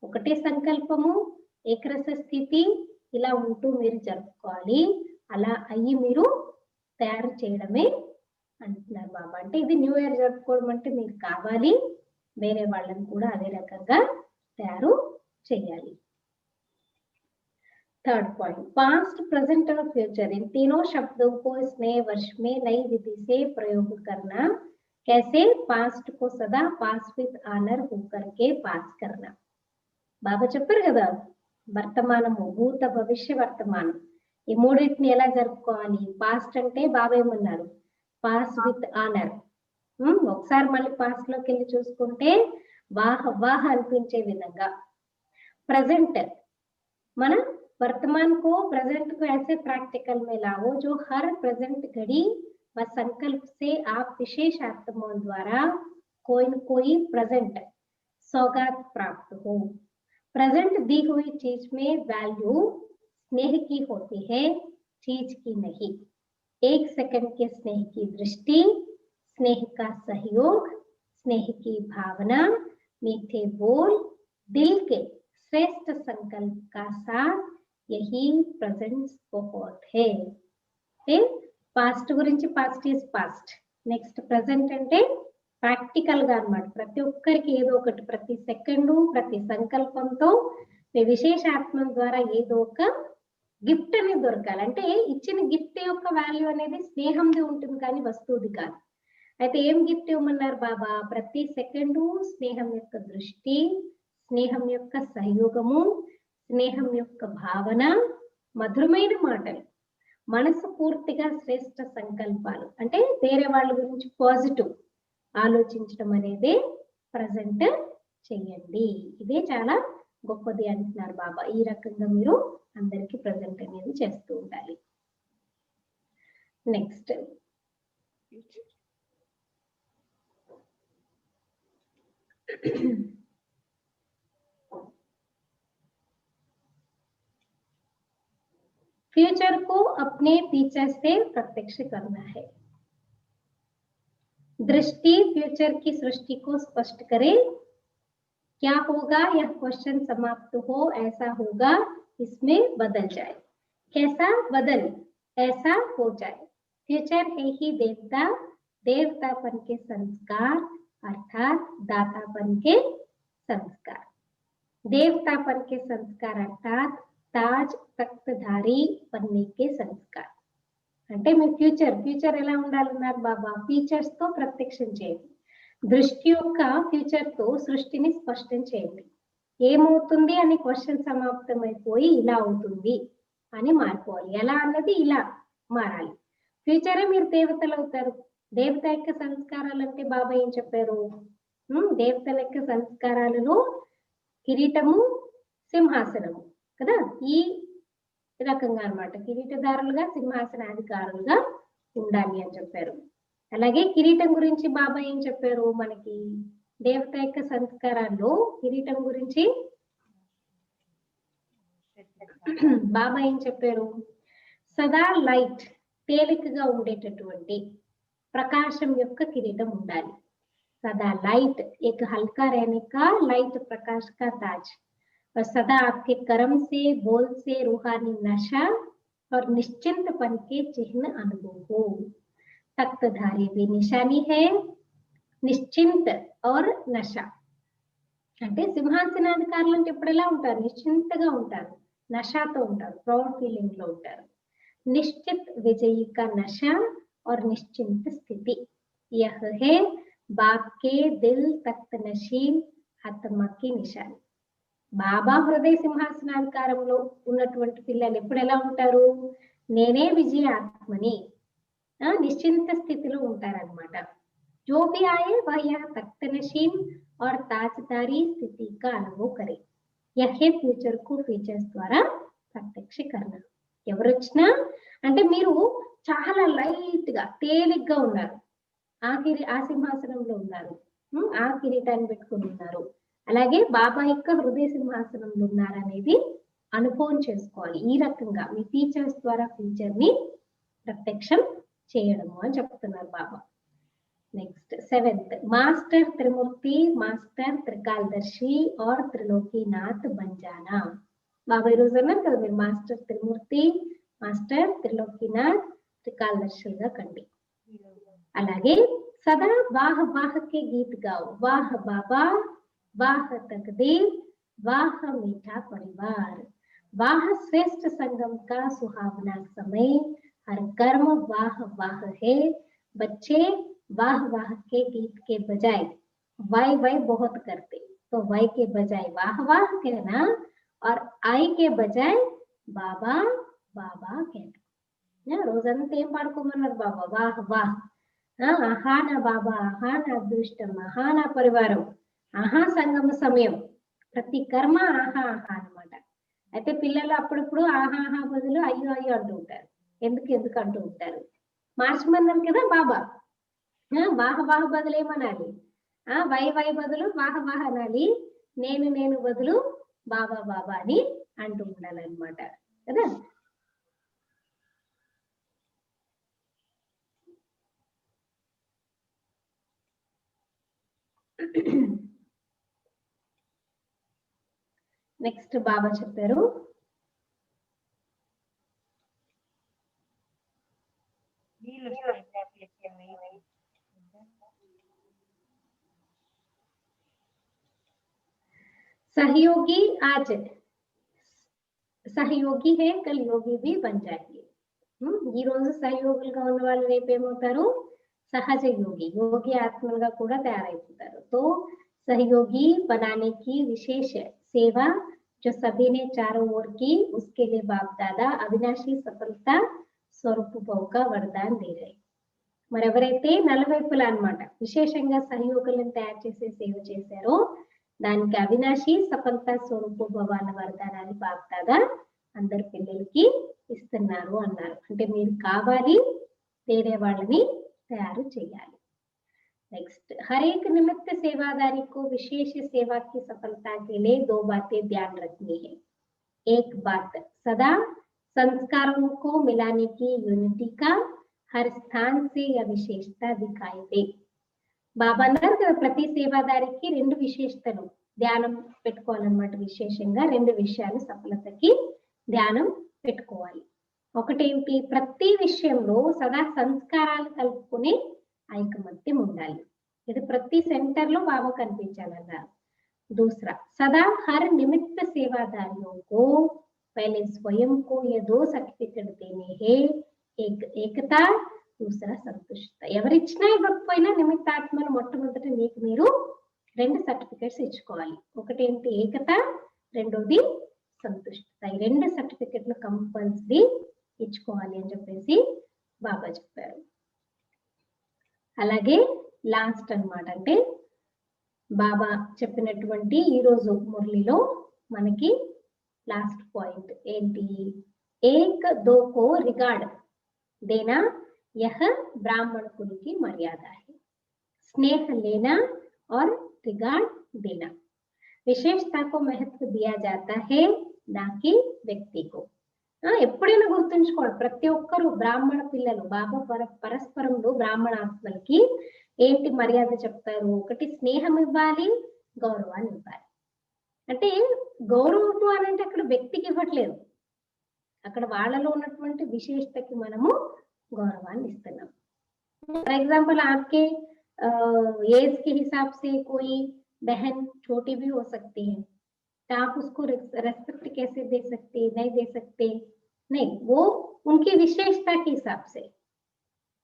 ఒకటే సంకల్పము, ఏకరస స్థితి ఇలా ఉంటూ మీరు జరుపుకోవాలి. అలా అయ్యి మీరు తయారు చేయడమే అంటున్నారు బాబా. అంటే ఇది న్యూ ఇయర్ జరుపుకోవడం అంటే మీకు కావాలి, వేరే వాళ్ళని కూడా అదే రకంగా తయారు చేయాలి. थर्ड पॉइंट, पास्ट, प्रेजेंट और फ्यूचर इन तीनों शब्दों को इस नए वर्ष में नई विधि से प्रयोग करना. कैसे पास्ट को सदा पास विद ऑनर होकर के पास करना. బాబా చెప్పారు కదా, వర్తమానము, భూత, భవిష్య, వర్తమానం ఈ మూడింటిని ఎలా జరుపుకోవాలి. పాస్ట్ అంటే బాబా ఏమన్నారు, పాస్ విత్ ఆనర్. ఒకసారి మళ్ళీ పాస్ట్ లోకి వెళ్ళి చూసుకుంటే వాహ వాహ అనిపించే విధంగా. प्रेजेंट, మన वर्तमान को प्रेजेंट को ऐसे प्रैक्टिकल में लाओ जो हर प्रेजेंट घड़ी व संकल्प से आप विशेष आत्माओं द्वारा कोई न कोई प्रेजेंट सौगात प्राप्त हो. प्रेजेंट दी हुई चीज में वैल्यू स्नेह की होती है, चीज की नहीं. एक सेकंड के स्नेह की दृष्टि, स्नेह का सहयोग, स्नेह की भावना, मीठे बोल, दिल के श्रेष्ठ संकल्प का साथ यही प्रेजेंट बहुत है. పాస్ట్ గురించి past is past. Next present అంటే ప్రాక్టికల్ గా అన్నమాట. ప్రతి ఒక్కరికి ఏదో ఒకటి, ప్రతి సెకండు, ప్రతి సంకల్పంతో మీ విశేషాత్మం ద్వారా ఏదో ఒక గిఫ్ట్ అనేది దొరకాలి. అంటే ఇచ్చిన గిఫ్ట్ యొక్క వాల్యూ అనేది స్నేహంది ఉంటుంది కానీ వస్తువుది కాదు. అయితే ఏం గిఫ్ట్ ఇవ్వమన్నారు బాబా, ప్రతి సెకండు స్నేహం యొక్క దృష్టి, స్నేహం యొక్క సహయోగము, స్నేహం యొక్క భావన, మధురమైన మాటలు, మనసు పూర్తిగా శ్రేష్ట సంకల్పాలు. అంటే వేరే వాళ్ళ గురించి పాజిటివ్ ఆలోచించడం అనేది ప్రజెంట్ చెయ్యండి. ఇదే చాలా గొప్పది అంటున్నారు బాబా. ఈ రకంగా మీరు అందరికీ ప్రజెంట్ అనేది చేస్తూ ఉండాలి. నెక్స్ట్ फ्यूचर को अपने फीचर से प्रत्यक्ष करना है. दृष्टि फ्यूचर की सृष्टि को स्पष्ट करे. क्या होगा, यह क्वेश्चन समाप्त हो, ऐसा होगा, इसमें बदल जाए. कैसा बदल, ऐसा हो जाए. फ्यूचर है ही देवता, देवतापन के संस्कार अर्थात दातापन के संस्कार. देवतापन के संस्कार अर्थात ताज तख्तधारी बनने के संस्कार. అంటే మీ ఫ్యూచర్ ఎలా ఉండాలన్నారు బాబా, ఫీచర్స్ తో ప్రత్యక్షం చేయండి. దృష్టి యొక్క ఫ్యూచర్ తో సృష్టిని స్పష్టం చేయండి. ఏమవుతుంది అని క్వశ్చన్ సమాప్తమైపోయి ఇలా అవుతుంది అని మారిపోవాలి. ఎలా అన్నది ఇలా మారాలి. ఫ్యూచరే మీరు దేవతలు అవుతారు. దేవత యొక్క సంస్కారాలు అంటే బాబా ఏం చెప్పారు, దేవతల యొక్క సంస్కారాలలో కిరీటము, సింహాసనము కదా, ఈ రకంగా అన్నమాట. కిరీటదారులుగా, సింహాసనాధికారులుగా ఉండాలి అని చెప్పారు. అలాగే కిరీటం గురించి బాబా ఏం చెప్పారు, మనకి దేవత యొక్క సంస్కారాల్లో కిరీటం గురించి బాబా ఏం చెప్పారు, సదా లైట్ తేలికగా ఉండేటటువంటి ప్రకాశం యొక్క కిరీటం ఉండాలి. सदा लाइट, एक हल्का रहने का लाइट प्रकाश का ताज, और सदा आपके कर्म से बोल से रूहानी नशा और निश्चिंतपन के चिन्ह अनुभव हो. तख्तधारी भी निशानी है, నిశ్చింత और నష అంటే సింహాసనాధికారులు అంటే ఇప్పుడు ఎలా ఉంటారు? నిశ్చింతగా ఉంటారు, నషాతో ఉంటారు, ప్రౌడ్ ఫీలింగ్ లో ఉంటారు. నిశ్చిత్ విజయీ కా నష और निश्चिंत स्थिति, यह है बाप के दिल तख्त नशीन आत्मा की निशानी. బాబా హృదయ సింహాసనాధికారంలో ఉన్నటువంటి పిల్లలు ఎప్పుడు ఎలా ఉంటారు? నేనే విజయ ఆత్మని, నిశ్చింత స్థితిలో ఉంటారన్నమాట. जो भी आए वह यह तख्त नशीन और ताजदारी स्थिति का अनुभव करे. यह फ्यूचर को फीचर्स ద్వారా ప్రత్యక్షీకరణ. ఎవరు వచ్చినా అంటే మీరు చాలా లైట్ గా తేలిగ్గా ఉన్నారు, ఆ సింహాసనంలో ఉన్నారు, ఆ కిరీటాన్ని పెట్టుకుని ఉన్నారు, అలాగే బాబా యొక్క హృదయ సింహాసనంలో ఉన్నారు అనేది అనుభవం చేసుకోవాలి. ఈ రకంగా మీ ఫీచర్స్ ద్వారా ఫ్యూచర్ ని ప్రత్యక్షం చేయడము అని చెప్తున్నారు బాబా. नेक्स्ट 7th, मास्टर त्रिमूर्ति, मास्टर त्रिकालदर्शी और त्रिलोकीनाथ बन जाना. बाबा ఈ రోజు అన్నారు కదా మీరు మాస్టర్ త్రిమూర్తి, మాస్టర్ త్రిలోकीनाथ, त्रिकालदर्शीగా కండి. అలాగే सदा वाह वाह के गीत गाओ, वाह बाबा, वाह तकदीर, वाह मीठा परिवार, वाह श्रेष्ठ संगम का सुहावना समय, हर कर्म वाह वाह है. बच्चे वाह वाह के गीत के बजाय वाई वाई बहुत करते, तो वाई के बजाय वाह वाह कहना और आई के बजाय बाबा बाबा कहना. రోజంతా ఏం పాడుకోమన్నారు బాబా? వాహ్ వాహ్, ఆహా నా బాబా, ఆహా నా అదృష్టం, ఆహా నా పరివారం, ఆహా సంగమ సమయం, ప్రతి కర్మ ఆహా ఆహా అన్నమాట. అయితే పిల్లలు అప్పుడప్పుడు ఆహా ఆహా బదులు అయ్యో అయ్యో అంటూ ఉంటారు. ఎందుకు అంటూ ఉంటారు? మార్చమన్నారు కదా బాబా. వాహ వాహ బదులు ఏమనాలి? వై వై బదులు వాహ వాహ అనాలి, నేను బదులు బాబా బాబా అని అంటూ ఉండాలన్నమాట కదా. నెక్స్ట్ బాబా చెప్పారు, सहयोगी आज सहयोगी है, कल योगी भी बन जाएंगे. ఈ రోజు సహయోగులుగా ఉన్న వాళ్ళు రేపు ఏమవుతారు? సహజ యోగి, యోగి ఆత్మలుగా కూడా తయారైపోతారు. तो सहयोगी बनाने की विशेष सेवा जो सभी ने चारों ओर की, उसके लिए बाप दादा अविनाशी सफलता స్వరూప భౌక వరదాన్ దే రహే. మరెవరైతే నలువైపులా అన్నమాట విశేషంగా సహయోగులను తయారు చేసే సేవ చేశారో దానికి అవినాశి సఫలత స్వరూప భవాల వరదానాన్ని బాప్ దాదా అందరి పిల్లలకి ఇస్తున్నారు అన్నారు. అంటే మీరు కావాలి, వేరే వాళ్ళని తయారు చేయాలి. नेक्स्ट, हर एक निमित्त सेवादारी को विशेष सेवा की सफलता के लिए 2 बातें ध्यान रखनी है. एक बात, सदा संस्कारों को मिलाने की यूनिटी का हर स्थान से यह विशेषता दिखाई दे. బాబా అన్నారు కదా ప్రతి సేవాదారికి 2 విశేషతలు ధ్యానం పెట్టుకోవాలన్నమాట. విశేషంగా 2 విషయాలు సఫలతకి ధ్యానం పెట్టుకోవాలి. ఒకటేంటి? ప్రతి విషయంలో సదా సంస్కారాలు కలుపుకునే ఐకమత్యం ఉండాలి. ఇది ప్రతి సెంటర్ లో బాబా కనిపించాలన్నారు. दूसरा, सदा हर निमित्त सेवादारियों को पहले स्वयं को ये 2 सर्टिफिकेट देने हैं. एक एकता, दूसरा संतुष्ट. ఎవరిచ్చినా ఇవ్వకపోయినా నిమిత్తాత్మను మొట్టమొదట మీకు మీరు 2 సర్టిఫికెట్స్ ఇచ్చుకోవాలి. ఒకటేంటి? ఏకత, రెండోది సంతుష్టత. ఈ 2 సర్టిఫికెట్లు కంపల్సరీ ఇచ్చుకోవాలి అని చెప్పేసి బాబా చెప్పారు. అలాగే లాస్ట్ అన్నమాట, అంటే బాబా చెప్పినటువంటి ఈ రోజు మురళిలో మనకి లాస్ట్ పాయింట్ ఏంటి? ఏక్ దో కో రిగార్డ్ देना यह ब्राह्मण कुल की मर्यादा है. स्नेह लेना और रिगार्ड देना, विशेषता को महत्व दिया जाता है, ना कि व्यक्ति को. ఎప్పుడైనా గుర్తుంచుకోండి, ప్రతి ఒక్కరు బ్రాహ్మణ పిల్లలు బాబా పరస్పరంలో బ్రాహ్మణ ఆత్మలకి ఏంటి మర్యాద చెప్తారు? ఒకటి స్నేహం ఇవ్వాలి, గౌరవాన్ని ఇవ్వాలి. అంటే గౌరవం అని అంటే అక్కడ వ్యక్తికి ఇవ్వట్లేదు, అక్కడ వాళ్ళలో ఉన్నటువంటి విశేషతకి మనము गौरवान इस्तेमाल। फॉर एग्जाम्पल आपके एज के हिसाब से कोई बहन छोटी भी हो सकती है, तो आप उसको रेस्पेक्ट कैसे दे सकते? नहीं दे सकते, नहीं, वो उनकी विशेषता के हिसाब से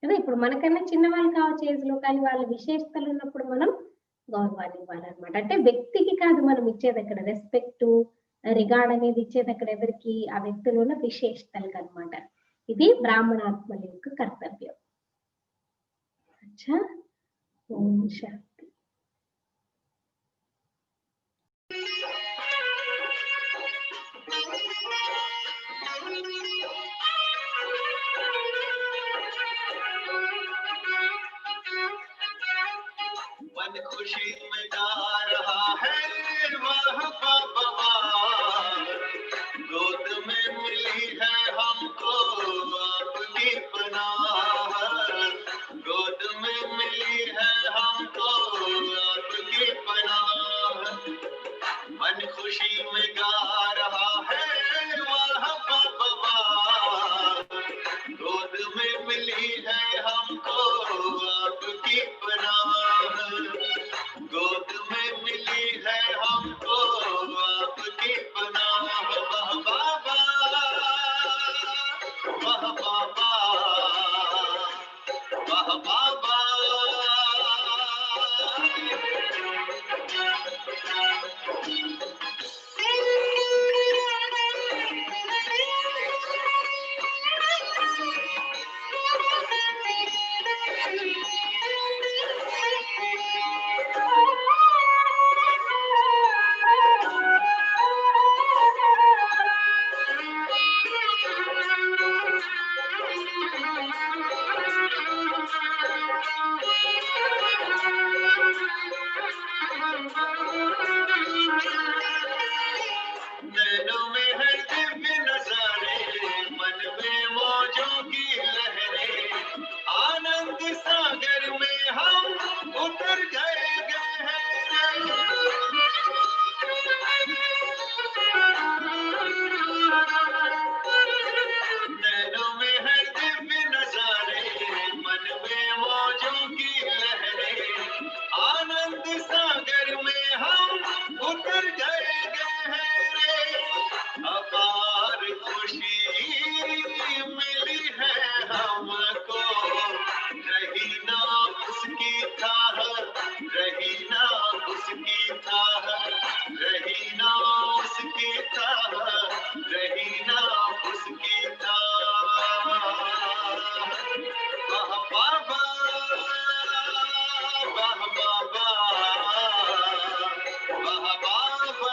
కదా. ఇప్పుడు మనకన్నా చిన్న వాళ్ళు కావచ్చు ఏజ్ లో, కానీ వాళ్ళ విశేషతలు ఉన్నప్పుడు మనం గౌరవాన్ని ఇవ్వాలన్నమాట. అంటే వ్యక్తికి కాదు మనం ఇచ్చేది అక్కడ, రెస్పెక్ట్ రిగార్డ్ అనేది ఇచ్చేది అక్కడ ఎవరికి? ఆ వ్యక్తిలో ఉన్న విశేషతలకు అన్నమాట. ఇది బ్రాహ్మణాత్మల యొక్క కర్తవ్యం. అచ్చా, ఓం శాంతి. मन खुशी में गा रहा है वाह बाबा, गोद में मिली है हमको आपकी पनाह, गोद में मिली है हमको आपकी पनाह। मन खुशी में गा रहा है वाह बाबा, गोद में मिली है हमको आपकी पनाह, गोद में मिली है हमको आपकी पनाह। वाह बाबा, वाह बाबा, वाह बाबा। नैनों में है दिव्य नजारे, मन में मौजों की लहरें, आनंद सागर में हम उतर गए नैनों में है दिव्य नजारे, मन में मौजों की लहरें, आनंद सागर में हम उतर गए अपार खुशी मिली है हमको, रही ना उसकी थाह, रही ना उसकी थाह, रही ना उसकी थाह, रही ना उसकी थाह। वाह बाबा, वाह बाबा, वाह बाबा।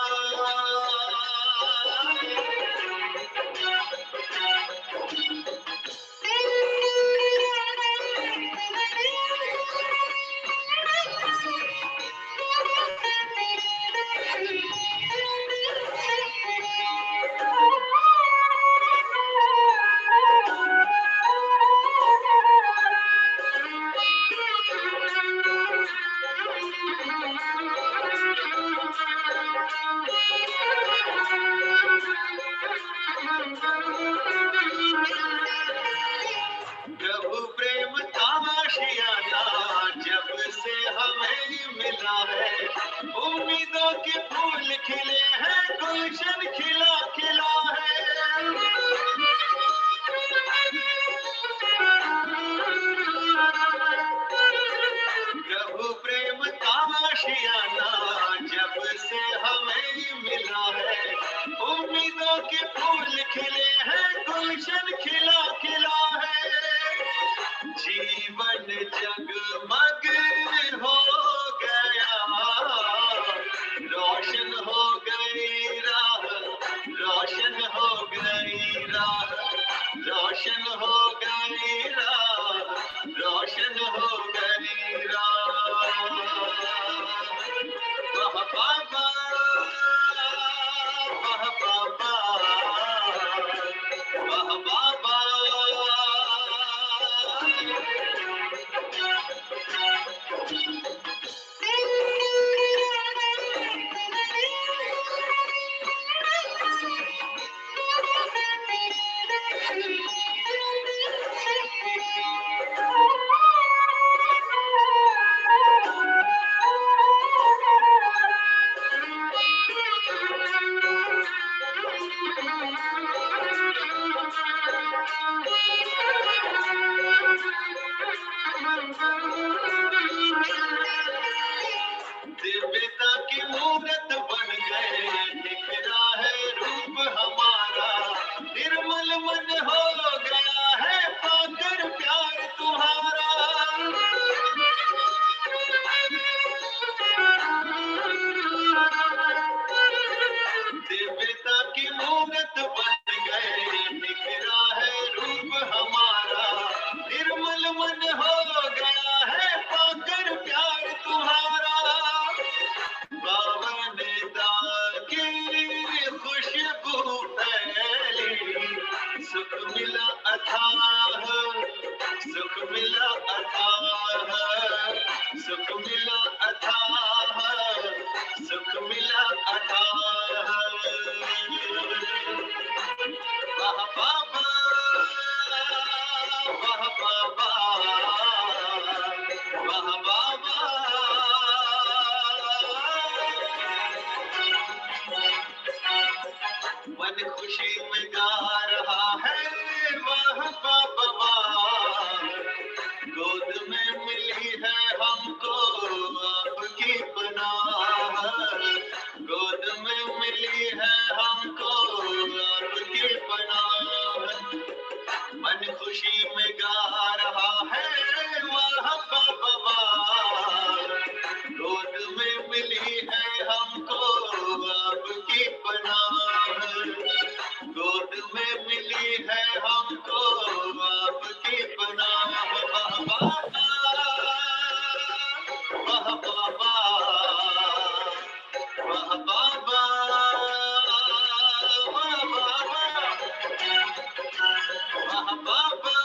प्रभु प्रेम आशियाना जब से हमें मिला है, उम्मीदों के फूल खिले हैं, गुलशन खिला खिला है। प्रभु प्रेम आशियाना जब से हमें मिला है, उम्मीदों के फूल खिले हैं, गुलशन खिला खिला है। जीवन जगमग हो गया, रोशन हो गई राह, रोशन हो गई राह, रोशन हो गई राह, रोशन हो गई राह। वाह बाबा, वाह बाबा, खुशी में गा रहा है वाह बाबा वाह। गोद में मिली है हमको आपकी पनाह, गोद में मिली है हमको आपकी पनाह। मन खुशी में गा रहा है वाह बाबा वाह। गोद में मिली है हमको आपकी पनाह, गोद में मिली है हमको आपकी पनाह। वाह बाबा वाह बाबा वाह बाबा वाह बाबा वाह बाबा